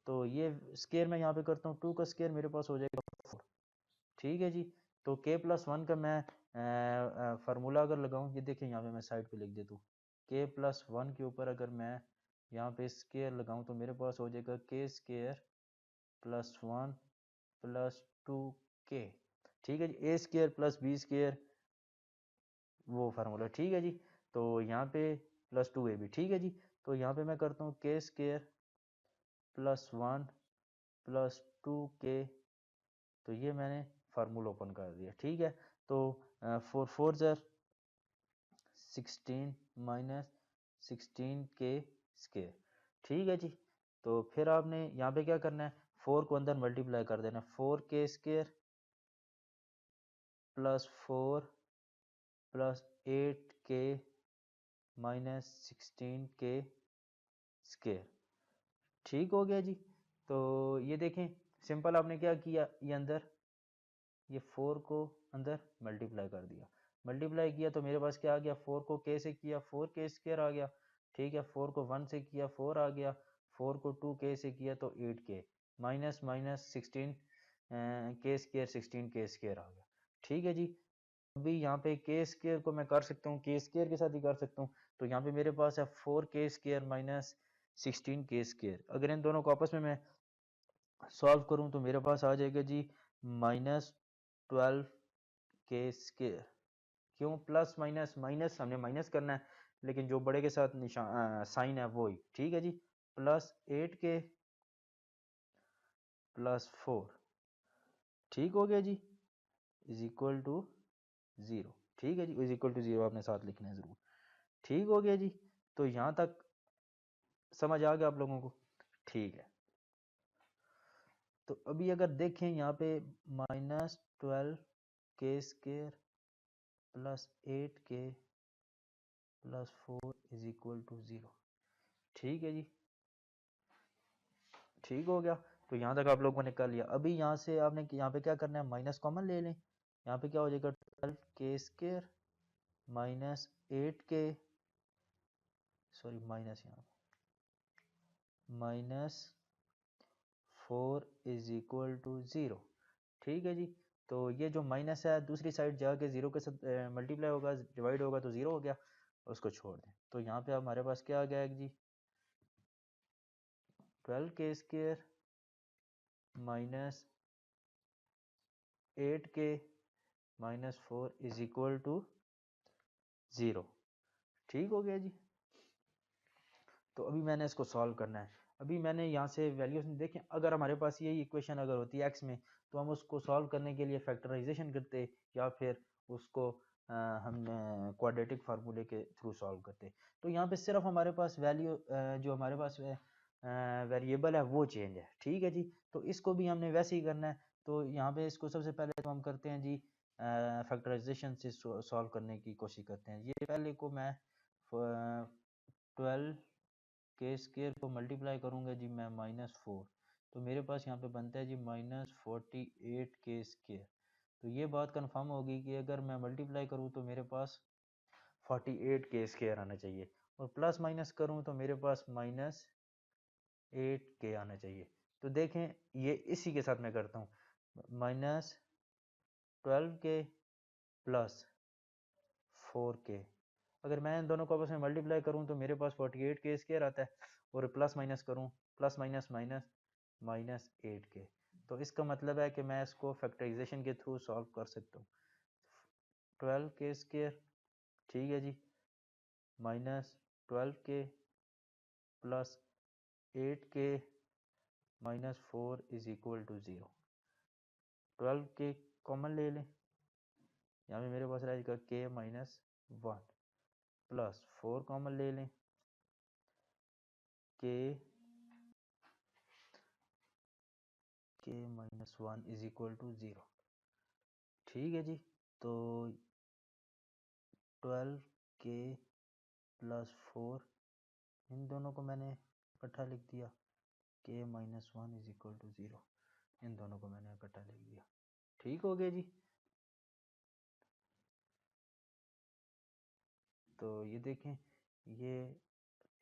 तो ये स्केयर मैं यहाँ पे करता हूँ 2 का स्केयर मेरे पास हो जाएगा 4। ठीक है जी। तो k+1 का मैं फार्मूला अगर लगाऊं, ये देखें यहाँ पे मैं साइड पे लिख देता हूँ, के प्लस वन के ऊपर अगर मैं यहाँ पे स्केयर लगाऊं तो मेरे पास हो जाएगा के square plus one plus two के। ठीक है जी, ए स्केयर प्लस बी स्केयर वो फार्मूला, ठीक है जी। तो यहाँ पे प्लस टू ए बी, ठीक है जी। तो यहाँ पे मैं करता हूँ के square plus one plus two के, तो ये मैंने फार्मूला ओपन कर दिया, ठीक है। तो फोर फोर ज़र 16 माइनस 16 के स्केयर, ठीक है जी। तो फिर आपने यहाँ पे क्या करना है, 4 को अंदर मल्टीप्लाई कर देना, 4 के स्केयर प्लस 4 प्लस 8 के माइनस 16 के स्केयर, ठीक हो गया जी। तो ये देखें सिंपल आपने क्या किया, ये अंदर ये 4 को अंदर मल्टीप्लाई कर दिया, मल्टीप्लाई किया तो मेरे पास क्या आ गया, 4 को के से किया 4 के स्केयर आ गया, ठीक है। 4 को 1 से किया 4 आ गया, 4 को 2 के से किया तो 8 के, माइनस माइनस 16 के स्केयर 16 के स्केयर आ गया, ठीक है जी। अभी यहाँ पे के स्केयर को मैं कर सकता हूँ, के स्केयर के साथ ही कर सकता हूँ। तो यहाँ पे मेरे पास है 4 के स्केयर माइनस 16 के स्केयर, अगर इन दोनों को आपस में मैं सॉल्व करूँ तो मेरे पास आ जाएगा जी माइनस 12 के स्केयर। क्यों प्लस माइनस, माइनस हमने माइनस करना है, लेकिन जो बड़े के साथ निशान साइन है वो ही, ठीक है जी। प्लस 8 के प्लस 4, ठीक हो गया जी, इज इक्वल टू 0, ठीक है जी। इज इक्वल टू 0 आपने साथ लिखना है जरूर, ठीक हो गया जी। तो यहाँ तक समझ आ गया आप लोगों को, ठीक है। तो अभी अगर देखें यहाँ पे माइनस 12 के स्केयर प्लस 8 के प्लस 4 इज इक्वल टू 0, ठीक है जी, ठीक हो गया। तो यहाँ तक आप लोगों ने कर लिया। अभी यहाँ से आपने यहाँ पे क्या करना है, माइनस कॉमन ले लें, यहाँ पे क्या हो जाएगा 12 के स्केयर माइनस 8 के, सॉरी माइनस यहाँ माइनस 4 इज इक्वल टू 0, ठीक है जी। तो ये जो माइनस है दूसरी साइड जाके 0 के साथ मल्टीप्लाई होगा, डिवाइड होगा तो 0 हो गया, उसको छोड़ दें। तो यहाँ पे हमारे पास क्या आ गया जी 12 के स्केयर माइनस 8 के माइनस 4 इज इक्वल टू 0, ठीक हो गया जी। तो अभी मैंने इसको सॉल्व करना है। अभी मैंने यहाँ से वैल्यूज देखें, अगर हमारे पास यही इक्वेशन अगर होती है एक्स में, तो हम उसको सॉल्व करने के लिए फैक्टराइजेशन करते या फिर उसको हम क्वाड्रेटिक फार्मूले के थ्रू सॉल्व करते। तो यहाँ पे सिर्फ हमारे पास वैल्यू जो हमारे पास वेरिएबल है वो चेंज है, ठीक है जी। तो इसको भी हमने वैसे ही करना है। तो यहाँ पे इसको सबसे पहले तो हम करते हैं जी फैक्टराइजेशन से सॉल्व करने की कोशिश करते हैं। ये पहले को मैं 12 के स्केयर को मल्टीप्लाई करूंगा जी मैं -4, तो मेरे पास यहाँ पे बनता है जी -48 के स्केयर। तो ये बात कंफर्म होगी कि अगर मैं मल्टीप्लाई करूँ तो मेरे पास 48 के स्केयर आना चाहिए, और प्लस माइनस करूँ तो मेरे पास -8 के आना चाहिए। तो देखें ये इसी के साथ मैं करता हूँ, -12 के प्लस 4 के, अगर मैं इन दोनों को आपस में मल्टीप्लाई करूं तो मेरे पास 48 के स्केयर आता है, और प्लस माइनस करूं, प्लस माइनस माइनस -8 के। तो इसका मतलब है कि मैं इसको फैक्टराइजेशन के थ्रू सॉल्व कर सकता हूँ। 12 के स्केयर, ठीक है जी, -12 के प्लस 8 के -4 इज इक्वल टू 0। 12 के कॉमन ले लें, यहाँ पे मेरे पास रहेगा के -1 प्लस 4 कॉमन ले लें, के -1 इज इक्वल टू 0, ठीक है जी। तो 12 के प्लस 4 इन दोनों को मैंने इकट्ठा लिख दिया, के -1 इज इक्वल टू 0 इन दोनों को मैंने इकट्ठा लिख दिया, ठीक हो गया जी। तो ये देखें ये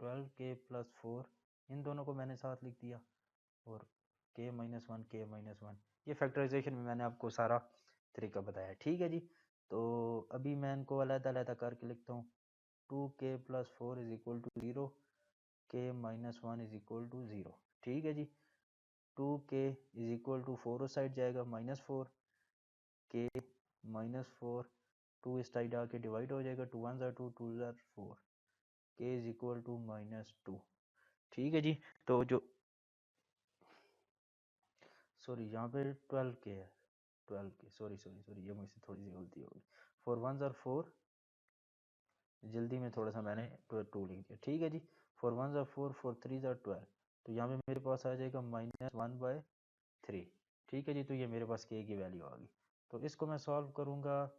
12 के प्लस 4 इन दोनों को मैंने साथ लिख दिया, और के -1 के -1, ये फैक्टराइजेशन में मैंने आपको सारा तरीका बताया, ठीक है जी। तो अभी मैं इनको अलग-अलग करके लिखता हूँ। 2k + 4 = 0, k - 1 = 0। ठीक है जी। 2k = 4 उस साइड जाएगा, -4, k -4, 2 इस साइड आके डिवाइड हो जाएगा, 2 1 2 2 4, k = -2। ठीक है जी। तो जो सॉरी यहाँ पे 12 के है, 12 के, सॉरी सॉरी सॉरी, ये मुझसे थोड़ी सी गलती हो गई। 4 1 4, जल्दी में थोड़ा सा मैंने 2 लिख दिया। ठीक है जी। 4 1 4, 4 3 12, तो यहाँ पे मेरे पास आ जाएगा -1/3। ठीक है जी। तो ये मेरे पास के की वैल्यू आ गई। तो इसको मैं सॉल्व करूँगा,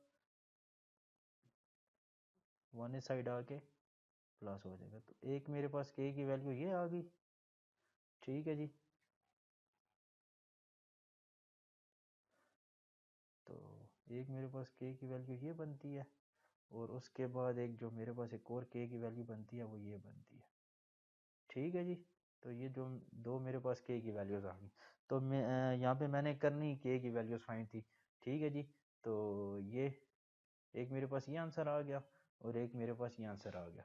1 इस साइड आके प्लस हो जाएगा, तो एक मेरे पास के की वैल्यू ये आ गई। ठीक है जी। तो एक मेरे पास के की वैल्यू ये बनती है, और उसके बाद एक जो मेरे पास एक और के की वैल्यू बनती है वो ये बनती है। ठीक है जी। तो ये जो दो मेरे पास के की वैल्यूज आ गई, तो मैं यहाँ पे मैंने करनी के की वैल्यूज फाइंड थी। ठीक है जी। तो ये एक मेरे पास ये आंसर आ गया, और एक मेरे पास ये आंसर आ गया।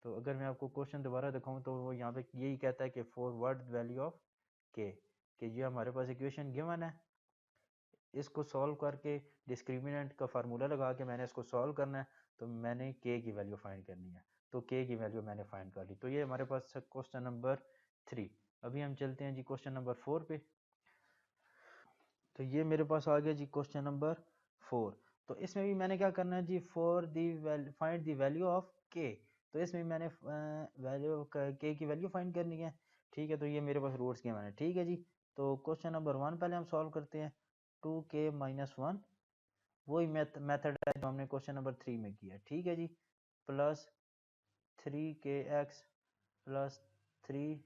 तो अगर मैं आपको क्वेश्चन दोबारा दिखाऊं तो वो यहाँ पे यही कहता है कि फॉर व्हाट वैल्यू ऑफ के, कि ये हमारे पास इक्वेशन गिवन है, इसको सॉल्व करके डिस्क्रिमिनेंट का फार्मूला लगा के मैंने इसको सॉल्व करना है, तो मैंने के की वैल्यू फाइंड करनी है। तो के की वैल्यू मैंने फाइंड कर ली। तो ये हमारे पास क्वेश्चन नंबर 3। अभी हम चलते हैं जी क्वेश्चन नंबर 4 पे। तो ये मेरे पास आ गया जी क्वेश्चन नंबर 4। तो इसमें भी मैंने क्या करना है जी, for the find the value of K. तो इसमें मैंने वैल्यू के की वैल्यू फाइंड करनी है। ठीक है। तो ये मेरे पास रूट्स के मैंने। ठीक है जी। तो क्वेश्चन नंबर 1 पहले हम सॉल्व करते हैं। 2k - 1, वही मेथड है जो हमने क्वेश्चन नंबर 3 में किया। ठीक है जी। Plus 3kx plus 3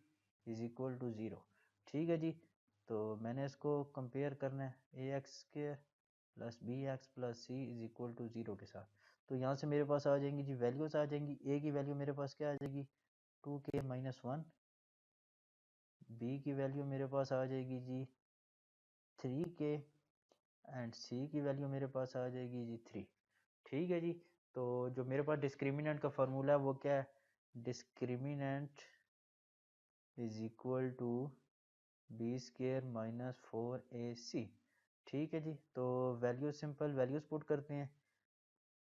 = 0। ठीक है जी। तो मैंने इसको कंपेयर करना है ax² plus bx plus c = 0 के साथ। तो यहाँ से मेरे पास आ जाएंगी जी वैल्यूज आ जाएंगी। a की वैल्यू मेरे पास क्या आ जाएगी, 2k - 1। b की वैल्यू मेरे पास आ जाएगी जी 3k, एंड c की वैल्यू मेरे पास आ जाएगी जी 3। ठीक है जी। तो जो मेरे पास डिस्क्रिमिनेंट का फार्मूला है वो क्या है, डिस्क्रिमिनेंट = b² - 4ac। ठीक है जी। तो वैल्यू सिंपल वैल्यूज पुट करते हैं।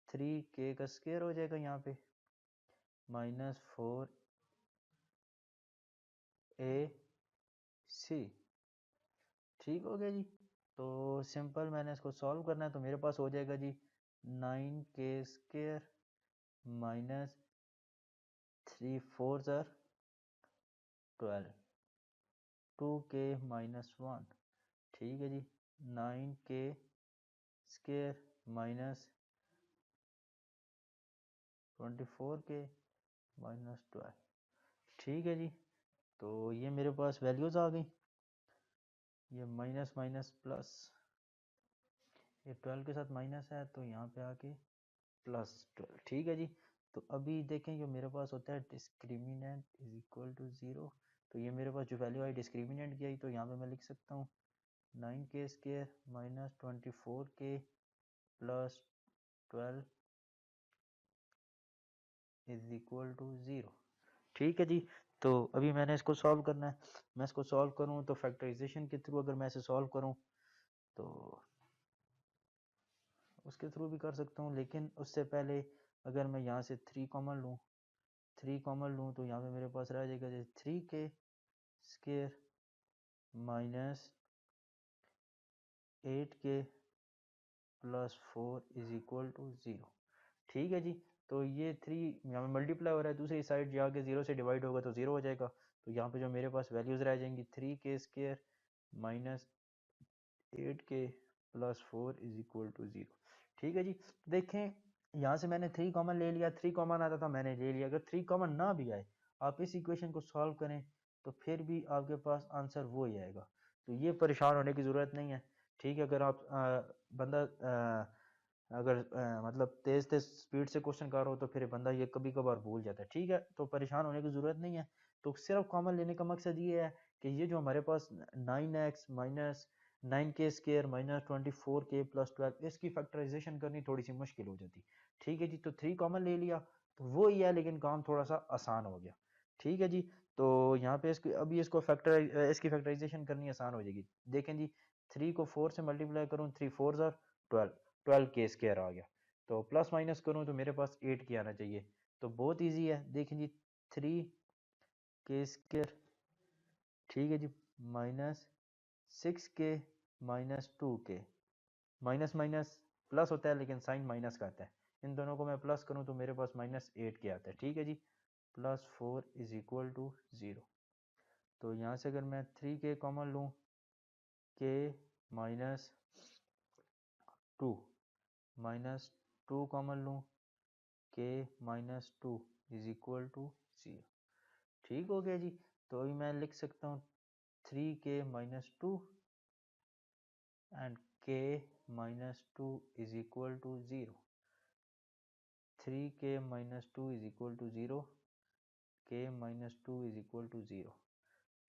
3k का स्क्वायर हो जाएगा यहाँ पे, -4ac। ठीक हो गया जी। तो सिंपल मैंने इसको सॉल्व करना है, तो मेरे पास हो जाएगा जी 9k² माइनस 3 4 12, 2k - 1। ठीक है जी। 9k² minus 24k minus 12। ठीक है जी। तो ये मेरे पास वैल्यूज आ गई। ये माइनस माइनस प्लस, ये 12 के साथ माइनस है तो यहाँ पे आके प्लस 12। ठीक है जी। तो अभी देखें जो मेरे पास होता है डिस्क्रिमिनेंट = 0। तो ये मेरे पास जो वैल्यू आई डिस्क्रिमिनेंट की आई, तो यहाँ पे मैं लिख सकता हूँ 9k² माइनस 24k प्लस 12 = 0। ठीक है जी। तो अभी मैंने इसको सॉल्व करना है। मैं इसको सॉल्व करूँ तो फैक्टराइजेशन के थ्रू अगर मैं इसे सॉल्व करूँ तो उसके थ्रू भी कर सकता हूँ, लेकिन उससे पहले अगर मैं यहाँ से 3 कॉमन लूँ, 3 कॉमन लूँ तो यहाँ पे मेरे पास रह जाएगा जैसे 3k² माइनस 8k प्लस 4 = 0। ठीक है जी। तो ये 3 यहाँ पे मल्टीप्लाई हो रहा है, दूसरी साइड जाके 0 से डिवाइड होगा तो 0 हो जाएगा। तो यहाँ पे जो मेरे पास वैल्यूज रह जाएंगी 3k² माइनस 8k प्लस 4 = 0। ठीक है जी। देखें यहाँ से मैंने 3 कॉमन ले लिया, 3 कॉमन आता था मैंने ले लिया। अगर 3 कॉमन ना भी आए, आप इस इक्वेशन को सॉल्व करें तो फिर भी आपके पास आंसर वो ही आएगा। तो ये परेशान होने की ज़रूरत नहीं है। ठीक है। अगर आप बंदा अगर मतलब तेज़ तेज़ स्पीड से क्वेश्चन कर रहा हो तो फिर बंदा ये कभी कभार भूल जाता है। ठीक है। तो परेशान होने की ज़रूरत नहीं है। तो सिर्फ कॉमन लेने का मकसद ये है कि ये जो हमारे पास 9x minus 9k² minus 24k plus 12, इसकी फैक्टराइजेशन करनी थोड़ी सी मुश्किल हो जाती। ठीक है जी, तो 3 कॉमन ले लिया तो वो ही है, लेकिन काम थोड़ा सा आसान हो गया। ठीक है जी, तो यहाँ पे इसको अभी इसको इसकी फैक्टराइजेशन करनी आसान हो जाएगी। देखें जी, 3 को 4 से मल्टीप्लाई करूँ, 3 4 आर 12, 12k² आ गया। तो प्लस माइनस करूँ तो मेरे पास 8k आना चाहिए। तो बहुत ईजी है, देखें जी, 3k², ठीक है जी, minus 6k minus 2k, minus minus plus होता है लेकिन साइन माइनस का आता है। इन दोनों को मैं प्लस करूं तो मेरे पास माइनस 8k आता है। ठीक है जी, प्लस 4 इज इक्वल टू 0। तो यहाँ से अगर मैं 3k कॉमन लूँ, k माइनस 2 माइनस 2 कॉमन लूँ, k minus 2 is equal to 0। ठीक हो गया जी, तो अभी मैं लिख सकता हूँ 3k minus 2 and k minus 2 is equal to 0. 3k minus 2 is equal to 0, k minus 2 is equal to 0.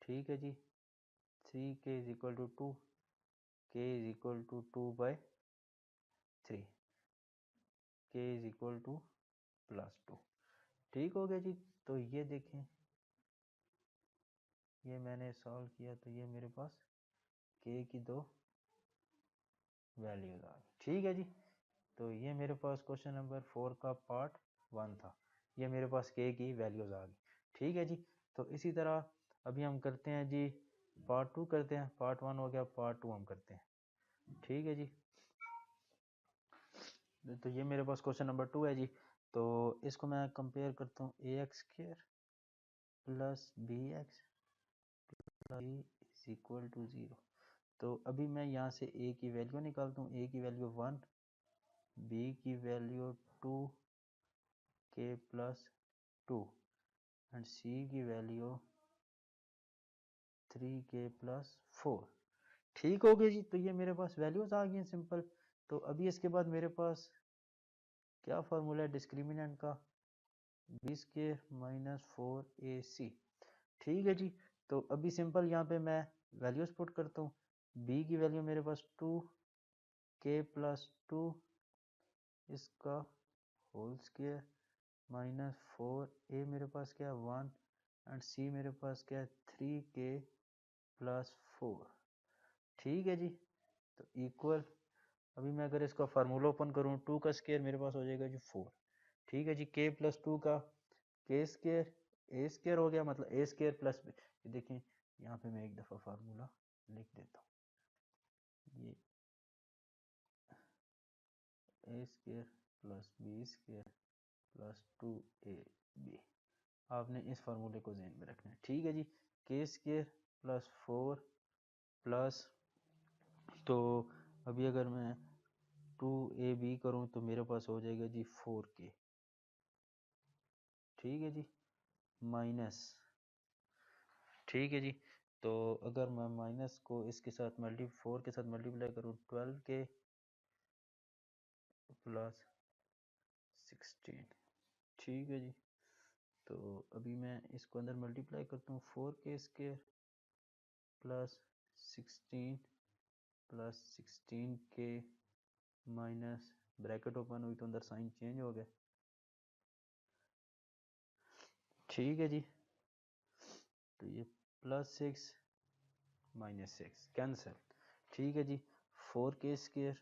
ठीक है जी, 3k is equal to 2, k is equal to 2 by 3, k is equal to plus 2। ठीक हो गया जी, तो ये देखें, ये मैंने सॉल्व किया तो ये मेरे पास k की दो वैल्यूज आ गई। ठीक है जी, तो ये मेरे पास क्वेश्चन नंबर 4 का पार्ट 1 था। ये मेरे पास k की वैल्यूज आ गई। ठीक है जी, तो इसी तरह अभी हम करते हैं जी पार्ट 2 करते हैं। पार्ट 1 हो गया, पार्ट 2 हम करते हैं। ठीक है जी, तो ये मेरे पास क्वेश्चन नंबर 2 है जी। तो इसको मैं कंपेयर करता हूँ, ax² plus bx is equal to 0। तो अभी मैं यहाँ से a की वैल्यू निकालता हूँ। a की वैल्यू 1, b की value 2, k plus 2 and c की वैल्यू 3k प्लस 4। ठीक हो गया जी, तो ये मेरे पास वैल्यूज आ गई हैं सिंपल। तो अभी इसके बाद मेरे पास क्या फार्मूला है डिस्क्रिमिनेंट का, b² माइनस 4ac। ठीक है जी, तो अभी सिंपल यहाँ पे मैं वैल्यूज पुट करता हूँ। b की वैल्यू मेरे पास 2, k प्लस 2 इसका होल स्क्वायर माइनस 4a मेरे पास क्या है 1 एंड c मेरे पास क्या है 3k प्लस 4। ठीक है जी, तो इक्वल, अभी मैं अगर इसका फार्मूला ओपन करूँ, 2 का स्क्वायर मेरे पास हो जाएगा जी 4। ठीक है जी, k प्लस 2 का k² a² हो गया, मतलब a² प्लस b। देखें यहाँ पे मैं एक दफ़ा फार्मूला लिख देता हूँ, ये a² plus b² plus 2ab। आपने इस फार्मूले को ज़हन में रखना है। ठीक है जी, k² प्लस 4 प्लस, तो अभी अगर मैं 2ab करूँ तो मेरे पास हो जाएगा जी 4k। ठीक है जी, माइनस, ठीक है जी, तो अगर मैं माइनस को इसके साथ 4 के साथ मल्टीप्लाई करूँ, 12k प्लस 16। ठीक है जी, तो अभी मैं इसको अंदर मल्टीप्लाई करता हूँ, 4k² plus 16 plus 16k minus bracket open हुई तो अंदर साइन चेंज हो गया। ठीक है जी, तो ये प्लस 6 माइनस 6 कैंसिल। ठीक है जी, 4k²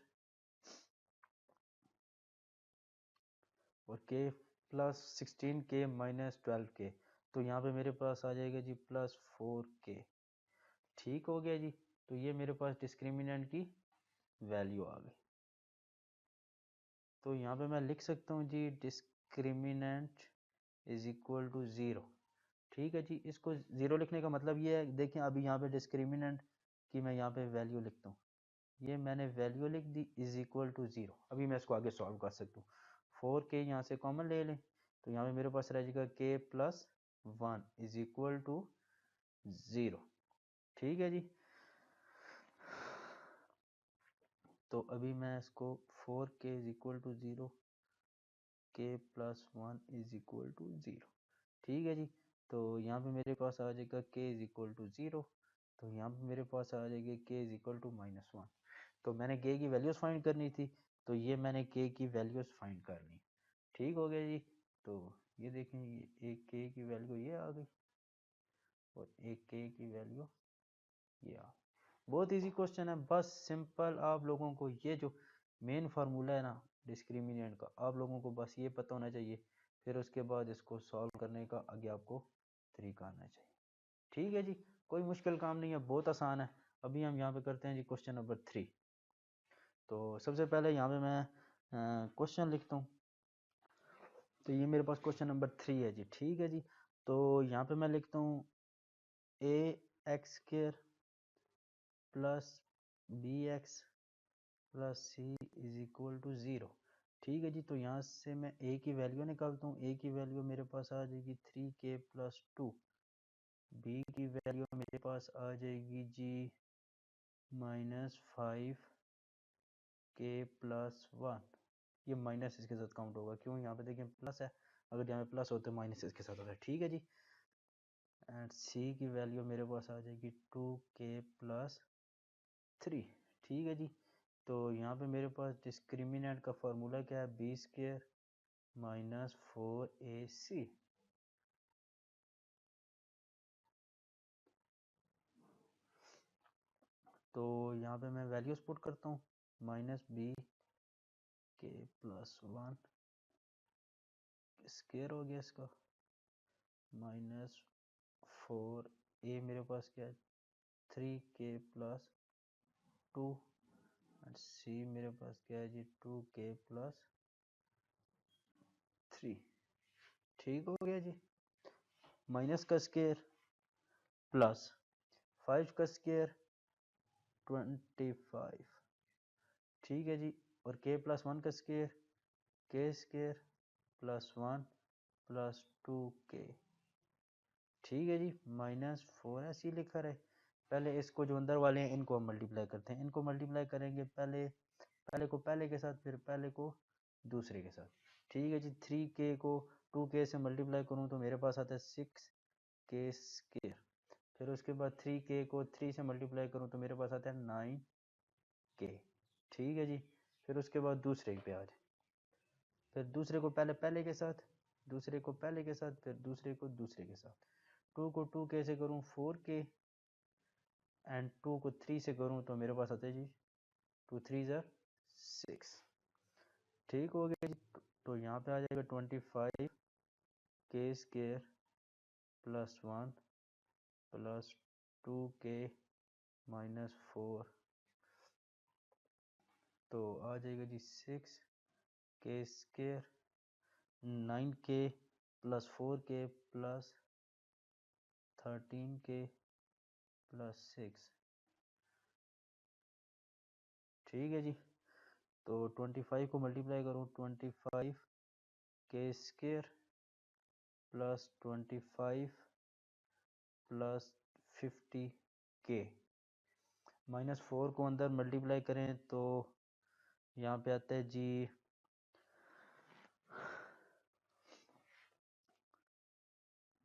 और k plus 16k minus 12k, तो यहाँ पे मेरे पास आ जाएगा जी प्लस 4k। ठीक हो गया जी, तो ये मेरे पास डिस्क्रिमिनेंट की वैल्यू आ गई। तो यहाँ पे मैं लिख सकता हूँ जी डिस्क्रिमिनेंट इज इक्वल टू 0। ठीक है जी, इसको 0 लिखने का मतलब ये है, देखें अभी यहाँ पे डिस्क्रिमिनेंट की मैं यहाँ पे वैल्यू लिखता हूँ, ये मैंने वैल्यू लिख दी इज इक्वल टू 0। अभी मैं इसको आगे सॉल्व कर सकता हूँ। 4k यहाँ से कॉमन ले लें तो यहाँ पे मेरे पास रह जाएगा k plus 1 is equal to 0। ठीक है जी, तो अभी मैं इसको 4k is equal to 0, k plus 1 is equal to 0। ठीक है जी, तो यहाँ पे मेरे पास आ जाएगा k इज इक्वल टू 0। तो यहाँ पे मेरे पास आ जाएगी k इज इक्वल टू -1। तो मैंने k की वैल्यूज़ फाइंड करनी थी, तो ये मैंने k की वैल्यूज़ फाइंड करनी। ठीक हो गया जी। तो ये देखें, एक k की वैल्यू ये आ गई और एक k की वैल्यू ये आ गई। बहुत इजी क्वेश्चन है, बस सिंपल आप लोगों को ये जो मेन फार्मूला है ना डिस्क्रिमिनेंट का, आप लोगों को बस ये पता होना चाहिए, फिर उसके बाद इसको सॉल्व करने का आगे आपको तरीका आना चाहिए। ठीक है जी, कोई मुश्किल काम नहीं है, बहुत आसान है। अभी हम यहाँ पे करते हैं जी क्वेश्चन नंबर 3। तो सबसे पहले यहाँ पे मैं क्वेश्चन लिखता हूँ। तो ये मेरे पास क्वेश्चन नंबर 3 है जी। ठीक है जी, तो यहाँ पे मैं लिखता हूँ ax² plus bx plus c is equal to 0। ठीक है जी, तो यहाँ से मैं a की वैल्यू निकालता हूँ। a की वैल्यू मेरे पास आ जाएगी 3k प्लस 2। b की वैल्यू मेरे पास आ जाएगी जी -5k प्लस 1। ये माइनस इसके साथ काउंट होगा, क्यों? यहाँ पे देखिए प्लस है, अगर यहाँ पे प्लस होते माइनस इसके साथ होता है। ठीक है जी, एंड c की वैल्यू मेरे पास आ जाएगी 2k प्लस 3। ठीक है जी, तो यहाँ पे मेरे पास डिस्क्रिमिनेंट का फार्मूला क्या है? b² minus 4ac। तो यहाँ पे मैं वैल्यूज पुट करता हूँ, -b k प्लस 1 स्क्वायर हो गया इसका, -4a मेरे पास क्या है 3k प्लस 2 एंड c मेरे पास क्या है जी 2k प्लस 3। ठीक हो गया जी, माइनस का स्क्वायर प्लस 5 का स्क्वायर 25। ठीक है जी, और k प्लस 1 का square k² plus 1 plus 2k। ठीक है जी, -4 ऐसे ही लिखा रहे। पहले इसको जो अंदर वाले हैं इनको हम मल्टीप्लाई करते हैं, इनको मल्टीप्लाई करेंगे पहले पहले को पहले के साथ, फिर पहले को दूसरे के साथ। ठीक है जी, 3k को 2k से मल्टीप्लाई करूँ तो मेरे पास आता है 6k²। फिर उसके बाद 3k को 3 से मल्टीप्लाई करूँ तो मेरे पास आता है 9k। ठीक है जी, फिर उसके बाद दूसरे पे आ जाए, फिर दूसरे को पहले पहले के साथ, दूसरे को पहले के साथ, फिर दूसरे को दूसरे के साथ। 2 को 2k से करूँ 4k एंड 2 को 3 से करूँ तो मेरे पास आता है जी 2 3 ज़ा 6। ठीक हो गया जी, तो यहाँ पे आ जाएगा 25k² plus 1 plus 2k minus 4, तो आ जाएगा जी 6k², 9k plus 4k plus 13k plus 6। ठीक है जी, तो 25 को मल्टीप्लाई करूँ 25k² प्लस 25 प्लस 50k, -4 को अंदर मल्टीप्लाई करें तो यहाँ पे आता है जी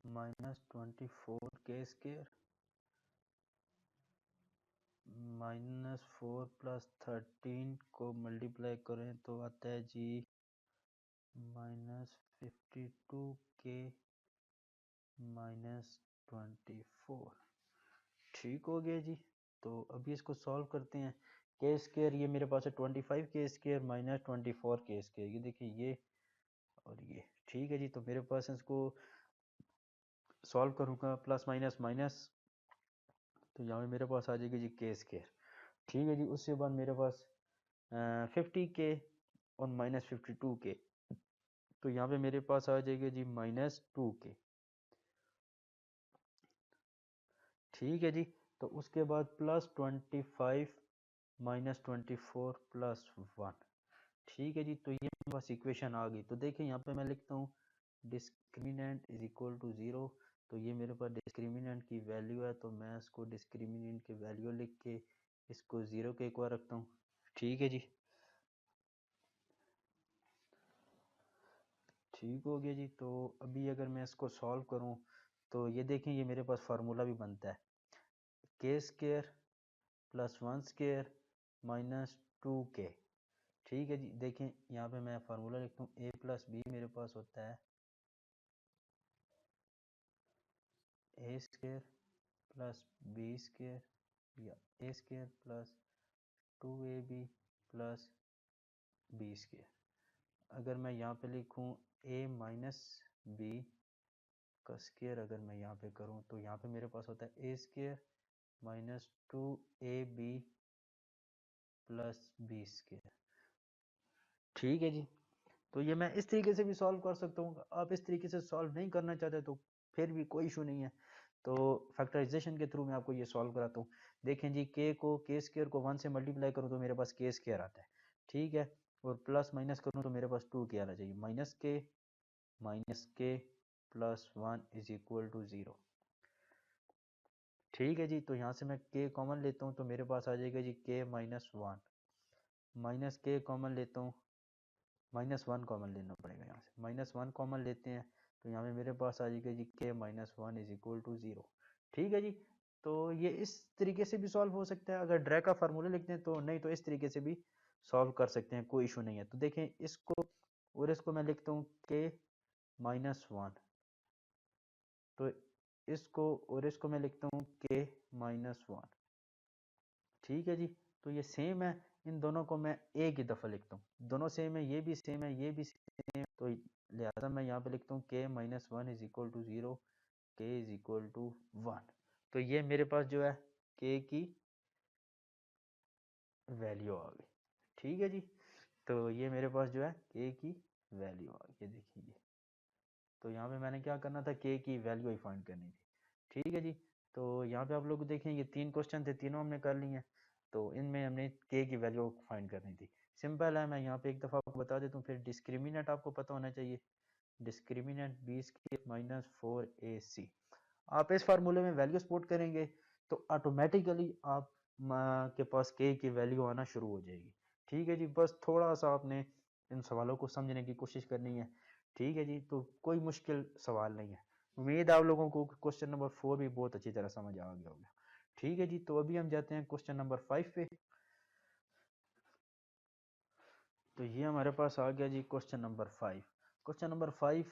-24k² -4 प्लस 13 को मल्टीप्लाई करें तो आता है जी -52k -24। ठीक हो गया जी, तो अभी इसको सॉल्व करते हैं। k², ये मेरे पास है 25k² माइनस 24k², ये देखिए ये और ये। ठीक है जी, तो मेरे पास इसको सॉल्व करूँगा प्लस माइनस माइनस, तो यहाँ पे मेरे पास आ जाएगी जी k²। ठीक है जी, उसके बाद मेरे पास 50k और -52k, तो यहाँ पे मेरे पास आ जाएगी जी -2k। ठीक है जी, तो उसके बाद +25 -24 प्लस 1। ठीक है जी, तो ये मेरे पास इक्वेशन आ गई। तो देखिए यहाँ पे मैं लिखता हूँ डिस्क्रिमिनेंट इज इक्वल टू 0। तो ये मेरे पास डिस्क्रिमिनेंट की वैल्यू है, तो मैं इसको डिस्क्रिमिनेंट की वैल्यू लिख के इसको 0 के इक्वल रखता हूँ। ठीक है जी, ठीक हो गया जी। तो अभी अगर मैं इसको सॉल्व करूँ तो ये देखें, ये मेरे पास फार्मूला भी बनता है के square plus 1 square minus 2k। ठीक है जी, देखें यहाँ पे मैं फार्मूला लिखता हूँ, a प्लस बी मेरे पास होता है a square plus b square या a square plus 2ab plus b square. अगर मैं यहाँ पे लिखूँ a माइनस बी का स्केयर अगर मैं यहाँ पे करूँ तो यहाँ पे मेरे पास होता है a square minus 2ab plus b square. ठीक है जी, तो ये मैं इस तरीके से भी सॉल्व कर सकता हूँ। आप इस तरीके से सॉल्व नहीं करना चाहते तो फिर भी कोई इशू नहीं है, तो फैक्टराइजेशन के थ्रू मैं आपको ये सॉल्व कराता हूँ। देखें जी, के स्केयर को 1 से मल्टीप्लाई करूँ तो मेरे पास के स्केयर आता है, ठीक है, और प्लस माइनस करूँ तो मेरे पास 2k आना चाहिए। माइनस के प्लस 1 इज इक्वल टू 0। ठीक है जी, तो यहाँ से मैं k कॉमन लेता हूँ तो मेरे पास आ जाएगा जी k माइनस 1, माइनस के कॉमन लेता हूँ, माइनस 1 कॉमन लेना पड़ेगा यहाँ से, माइनस 1 कॉमन लेते हैं तो यहाँ पे मेरे पास आ जाएगा जी k minus 1 is equal to 0। ठीक है जी, तो ये इस तरीके से भी सॉल्व हो सकता है। अगर ड्रैग का फार्मूला लिखते हैं तो नहीं, तो इस तरीके से भी सॉल्व कर सकते हैं, कोई इशू नहीं है। तो देखें इसको और इसको मैं लिखता हूँ k माइनस 1, तो इसको और इसको मैं लिखता हूँ k माइनस 1। ठीक है जी, तो ये सेम है, इन दोनों को मैं एक ही दफ़ा लिखता हूँ, दोनों सेम है, ये भी सेम है, ये भी सेम, तो लिहाजा मैं यहाँ पे लिखता हूँ k minus 1 is equal to 0, k is equal to 1। तो ये मेरे पास जो है k की वैल्यू आ गई। ठीक है जी, तो ये मेरे पास जो है k की वैल्यू आ गई, ये देखिए। तो यहाँ पे मैंने क्या करना था, k की वैल्यू ही फाइंड करनी थी। ठीक है जी, तो यहाँ पे आप लोग देखें ये 3 क्वेश्चन थे, तीनों हमने कर लिए हैं, तो इनमें हमने k की वैल्यू फाइंड करनी थी। सिंपल है, मैं यहाँ पे एक दफ़ा आपको बता देता हूँ, फिर डिस्क्रिमिनेंट आपको पता होना चाहिए। Discriminant B square minus 4ac, आप इस फार्मूले में वैल्यू सपोर्ट करेंगे तो ऑटोमेटिकली आप के पास k की वैल्यू आना शुरू हो जाएगी। ठीक है जी, बस थोड़ा सा आपने इन सवालों को समझने की कोशिश करनी है। ठीक है जी, तो कोई मुश्किल सवाल नहीं है। उम्मीद है आप लोगों को क्वेश्चन नंबर 4 भी बहुत अच्छी तरह समझ आ गया होगा। ठीक है जी, तो अभी हम जाते हैं क्वेश्चन नंबर 5 पे। तो ये हमारे पास आ गया जी क्वेश्चन नंबर 5। क्वेश्चन नंबर 5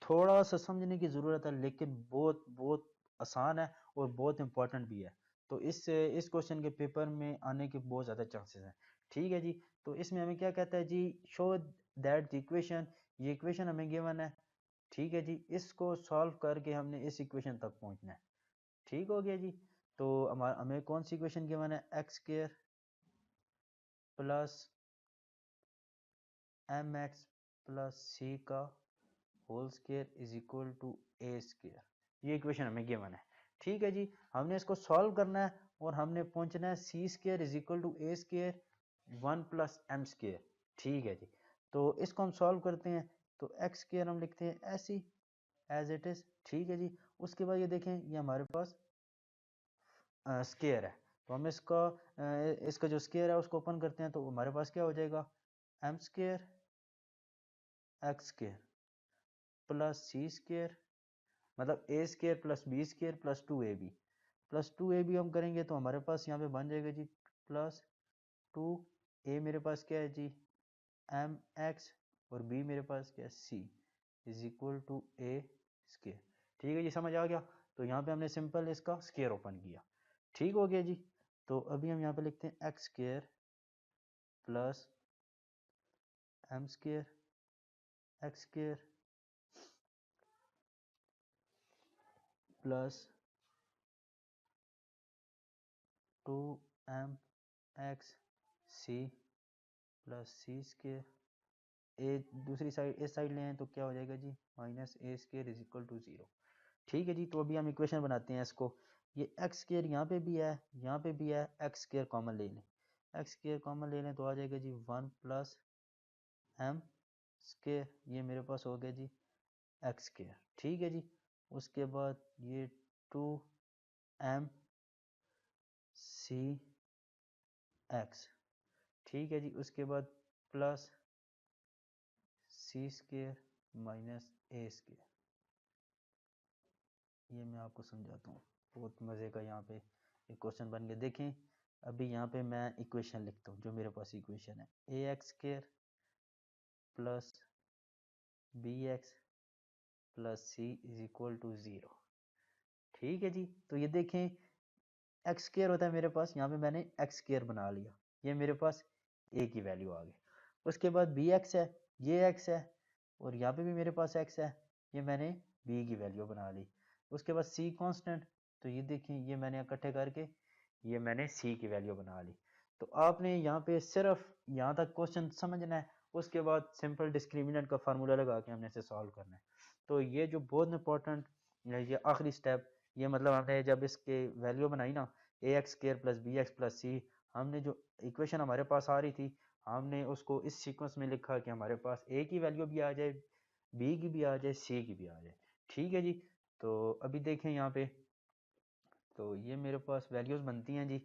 थोड़ा सा समझने की ज़रूरत है, लेकिन बहुत बहुत आसान है और बहुत इंपॉर्टेंट भी है। तो इस क्वेश्चन के पेपर में आने के बहुत ज़्यादा चांसेस हैं। ठीक है जी, तो इसमें हमें क्या कहता है जी, शो दैट द इक्वेशन, ये इक्वेशन हमें गिवन है। ठीक है जी, इसको सॉल्व करके हमने इस इक्वेशन तक पहुंचना है। ठीक हो गया जी, तो हमें कौन सी इक्वेशन गिवन है, x square plus m x plus c का whole square is equal to a square, ये इक्वेशन हमें गिवन है। ठीक है जी, हमने इसको सॉल्व करना है और हमने पहुंचना है c square is equal to a square 1 plus m square. ठीक है जी, तो इसको हम सॉल्व करते हैं, तो एक्स स्क्वायर हम लिखते हैं ऐसे ही एज इट इज। ठीक है जी, उसके बाद ये देखें ये हमारे पास स्क्वायर है, तो हम इसका जो स्क्वायर है उसको ओपन करते हैं, तो हमारे पास क्या हो जाएगा, m square x square plus c square, मतलब a square plus b square plus 2ab, plus 2ab हम करेंगे तो हमारे पास यहाँ पे बन जाएगा जी प्लस 2a, मेरे पास क्या है जी एम एक्स, और b मेरे पास क्या है c, is equal to a square. ठीक है जी, समझ आ गया। तो यहाँ पे हमने सिंपल इसका स्क्वायर ओपन किया। ठीक हो गया जी, तो अभी हम यहाँ पे लिखते हैं x square plus m square x square plus 2m x c plus c square, ए दूसरी साइड इस साइड ले आए तो क्या हो जाएगा जी minus a square is equal to 0। ठीक है जी, तो अभी हम इक्वेशन बनाते हैं इसको, ये एक्स स्क्वायर यहाँ पे भी है, यहाँ पे भी है, एक्स स्क्वायर कॉमन ले लें, एक्स स्क्वायर कॉमन ले लें तो आ जाएगा जी 1 प्लस एम स्क्वायर, ये मेरे पास हो गया जी एक्स स्क्वायर। ठीक है जी, उसके बाद ये 2m सी एक्स। ठीक है जी, उसके बाद plus c square minus a square, ये मैं आपको समझाता हूँ। बहुत मज़े का यहाँ पे एक क्वेश्चन बन गया। देखें अभी यहाँ पे मैं इक्वेशन लिखता हूँ, जो मेरे पास इक्वेशन है a x square plus B x plus C is equal to 0। ठीक है जी। तो ये देखें एक्स स्क्र होता है मेरे पास, यहाँ पे मैंने एक्स स्क्र बना लिया, ये मेरे पास ए की वैल्यू आ गई। उसके बाद बी एक्स है, ये एक्स है, और यहाँ पे भी मेरे पास एक्स है, ये मैंने बी की वैल्यू बना ली। उसके बाद सी कांस्टेंट, तो ये देखें ये मैंने इकट्ठे करके ये मैंने सी की वैल्यू बना ली। तो आपने यहाँ पे सिर्फ यहाँ तक क्वेश्चन समझना है, उसके बाद सिंपल डिस्क्रिमिनेंट का फार्मूला लगा के हमने इसे सॉल्व करना है। तो ये जो बहुत इंपॉर्टेंट ये आखिरी स्टेप, ये मतलब हमने जब इसके वैल्यू बनाई ना a x square plus B x plus c, हमने जो इक्वेशन हमारे पास आ रही थी हमने उसको इस सीक्वेंस में लिखा कि हमारे पास ए की वैल्यू भी आ जाए, बी की भी आ जाए, सी की भी आ जाए। ठीक है जी। तो अभी देखें यहाँ पे, तो ये मेरे पास वैल्यूज़ बनती हैं जी।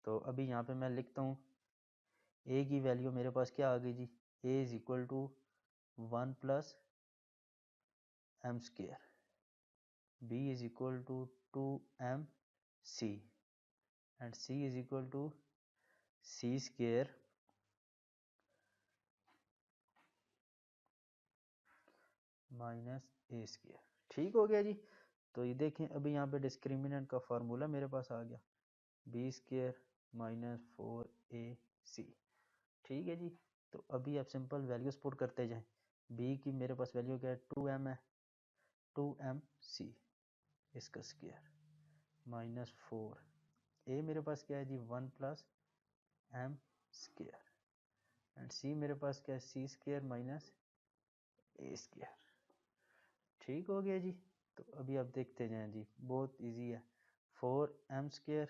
तो अभी यहाँ पे मैं लिखता हूँ ए की वैल्यू मेरे पास क्या आ गई जी, a is equal to 1 plus m square, b is equal to 2m c, and c is equal to c square minus a square. ठीक हो गया जी। तो ये देखें अभी यहाँ पे डिस्क्रिमिनेंट का फार्मूला मेरे पास आ गया, बी स्क्र माइनस 4ac। ठीक है जी। तो अभी आप सिंपल वैल्यूज पुट करते जाएं। बी की मेरे पास वैल्यू क्या है, 2m है, 2mc इसका स्क्र माइनस 4, ए मेरे पास क्या है जी 1 प्लस एम स्क्र, एंड सी मेरे पास क्या है सी स्क्र माइनस ए स्क्र। ठीक हो गया जी। तो अभी आप देखते जाएं जी, बहुत इजी है, 4m square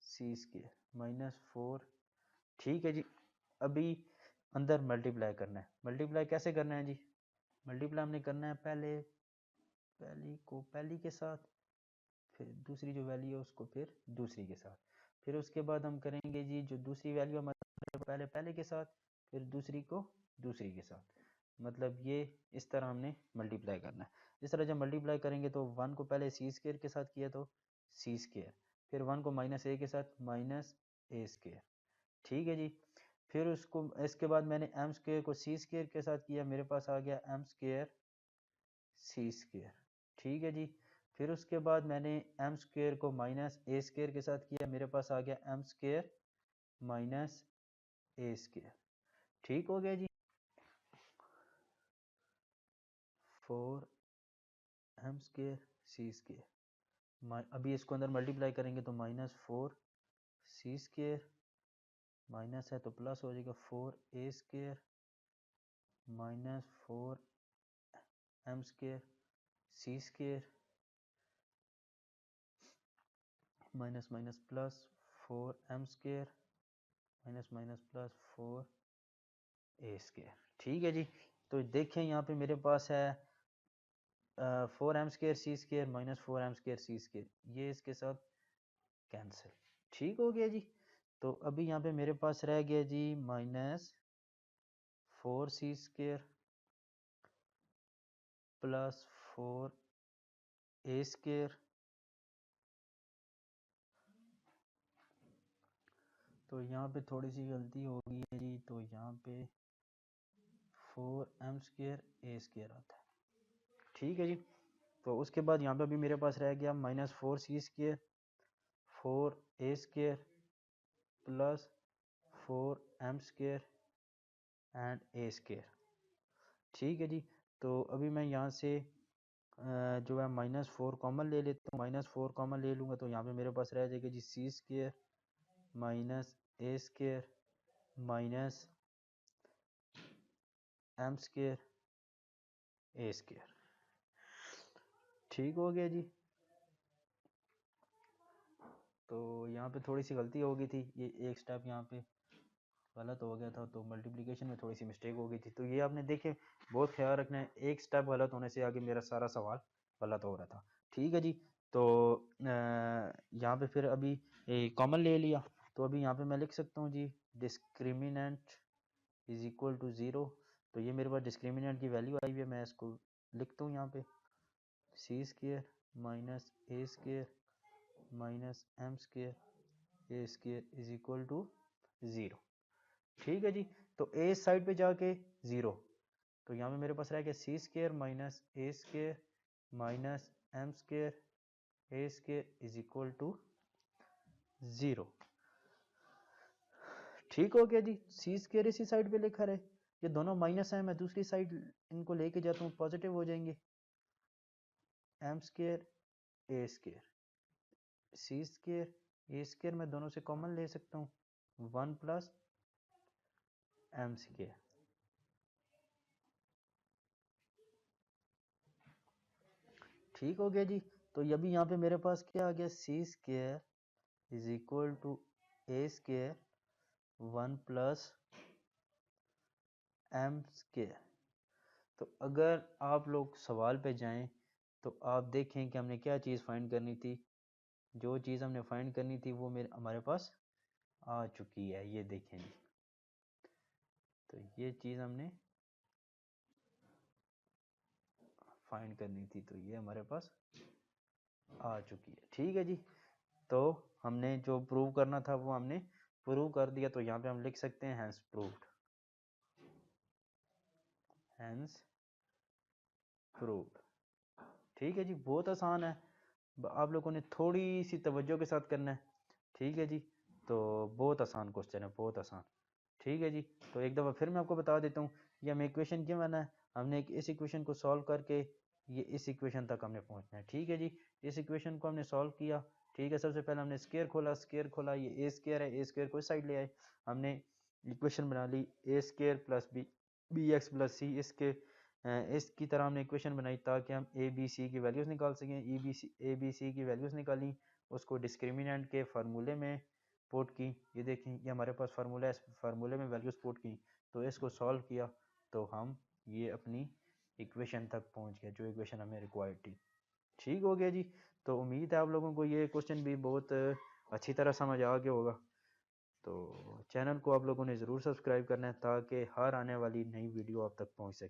c square minus 4। ठीक है जी। अभी अंदर मल्टीप्लाई करना है। मल्टीप्लाई कैसे करना है जी, मल्टीप्लाई हमने करना है पहले पहली को पहली के साथ, फिर दूसरी जो वैल्यू है उसको फिर दूसरी के साथ, फिर उसके बाद हम करेंगे जी जो दूसरी वैल्यू हमारे पहले पहले के साथ, फिर दूसरी को दूसरी के साथ। मतलब ये इस तरह हमने मल्टीप्लाई करना है। इस तरह जब मल्टीप्लाई करेंगे तो 1 को पहले सी स्क्र के साथ किया तो सी स्क्र, फिर 1 को माइनस ए के साथ माइनस ए स्क्र। ठीक है जी। फिर उसको इसके बाद मैंने एम स्क्र को सी स्क्र के साथ किया, मेरे पास आ गया एम स्क्र सी स्क्र। ठीक है जी। फिर उसके बाद मैंने एम स्क्र को माइनस ए स्क्र के साथ किया, मेरे पास आ गया M square minus a square. ठीक हो गया जी। 4m स्क्र सी स्क्र, अभी इसको अंदर मल्टीप्लाई करेंगे तो माइनस 4c स्क्र, माइनस है तो प्लस हो जाएगा 4a square minus 4m square c square minus minus plus 4m square minus minus plus 4a square. ठीक है जी। तो देखें यहाँ पे मेरे पास है 4m square c square minus 4m square c square, ये इसके साथ कैंसिल। ठीक हो गया जी। तो अभी यहाँ पे मेरे पास रह गया जी minus 4c square plus 4a square. तो यहाँ पे थोड़ी सी गलती हो गई है जी, तो यहाँ पे 4m स्क्र a स्क्र आता है। ठीक है जी। तो उसके बाद यहाँ पे अभी मेरे पास रह गया minus 4c square 4a square plus 4m square and a square. ठीक है जी। तो अभी मैं यहाँ से जो है माइनस 4 कॉमन ले लेता हूँ, माइनस 4 कॉमन ले लूँगा तो यहाँ पे मेरे पास रह जाएगा जी सी square minus a square minus M square A square. ठीक हो गया जी। तो यहाँ पे थोड़ी सी गलती हो गई थी, ये एक स्टेप यहाँ पे गलत हो गया था, तो मल्टीप्लिकेशन में थोड़ी सी मिस्टेक हो गई थी। तो ये आपने देखे बहुत ख्याल रखना है, एक स्टेप गलत होने से आगे मेरा सारा सवाल गलत हो रहा था। ठीक है जी। तो यहाँ पे फिर अभी कॉमन ले लिया, तो अभी यहाँ पे मैं लिख सकता हूँ जी डिस्क्रिमिनेंट इज इक्वल टू 0। तो ये मेरे पास डिस्क्रिमिनेंट की वैल्यू आई हुई है, मैं इसको लिखता हूँ यहाँ पे c square minus a square minus m square a square is equal to 0। ठीक है जी, तो ए साइड पे जाके 0, तो यहाँ पे मेरे पास रह गया c square minus a square minus m square a square is equal to 0। ठीक हो गया जी, सी स्केयर इसी साइड पे लिखा रहे, ये दोनों माइनस है, मैं दूसरी साइड इनको लेके जाता हूँ, पॉजिटिव हो जाएंगे। M square a square C square a square मैं दोनों से कॉमन ले सकता हूँ, 1 प्लस एम स्केयर। ठीक हो गया जी, तो अभी यहाँ पे मेरे पास क्या आ गया, c square is equal to a square 1 plus m square. तो अगर आप लोग सवाल पे जाएं तो आप देखें कि हमने क्या चीज़ फाइंड करनी थी, जो चीज़ हमने फाइंड करनी थी वो हमारे पास आ चुकी है, ये देखें जी। तो ये चीज़ हमने फाइंड करनी थी, तो ये हमारे पास आ चुकी है। ठीक है जी, तो हमने जो प्रूव करना था वो हमने प्रूव कर दिया, तो यहाँ पे हम लिख सकते हैं हैंस प्रूव्ड, हैंस प्रूव्ड। ठीक है जी, बहुत आसान है, आप लोगों ने थोड़ी सी तवज्जो के साथ करना है। ठीक है जी, तो बहुत आसान क्वेश्चन है, बहुत आसान। ठीक है जी, तो एक दफ़ा फिर मैं आपको बता देता हूँ, ये हमें इक्वेशन क्यों बना है, हमने इस इक्वेशन को सॉल्व करके ये इस इक्वेशन तक हमने पहुँचना है। ठीक है जी, इस इक्वेशन को हमने सॉल्व किया। ठीक है, सबसे पहले हमने स्केयर खोला, ये ए स्केयर है, ए स्केयर को इस साइड ले आए, हमने इक्वेशन बना ली a square plus B x plus c, इसकी तरह हमने इक्वेशन बनाई ताकि हम ए बी सी की वैल्यूज़ निकाल सकें। ए बी सी की वैल्यूज़ निकाली, उसको डिस्क्रिमिनेंट के फार्मूले में पुट की, ये देखें ये हमारे पास फार्मूला है, इस फार्मूले में वैल्यूज़ पुट की, तो इसको सॉल्व किया तो हम ये अपनी इक्वेशन तक पहुंच गए, जो इक्वेशन हमें रिक्वायर्ड थी। ठीक हो गया जी, तो उम्मीद है आप लोगों को ये क्वेश्चन भी बहुत अच्छी तरह समझ आ गया होगा। तो चैनल को आप लोगों ने ज़रूर सब्सक्राइब करना है ताकि हर आने वाली नई वीडियो आप तक पहुंच सके।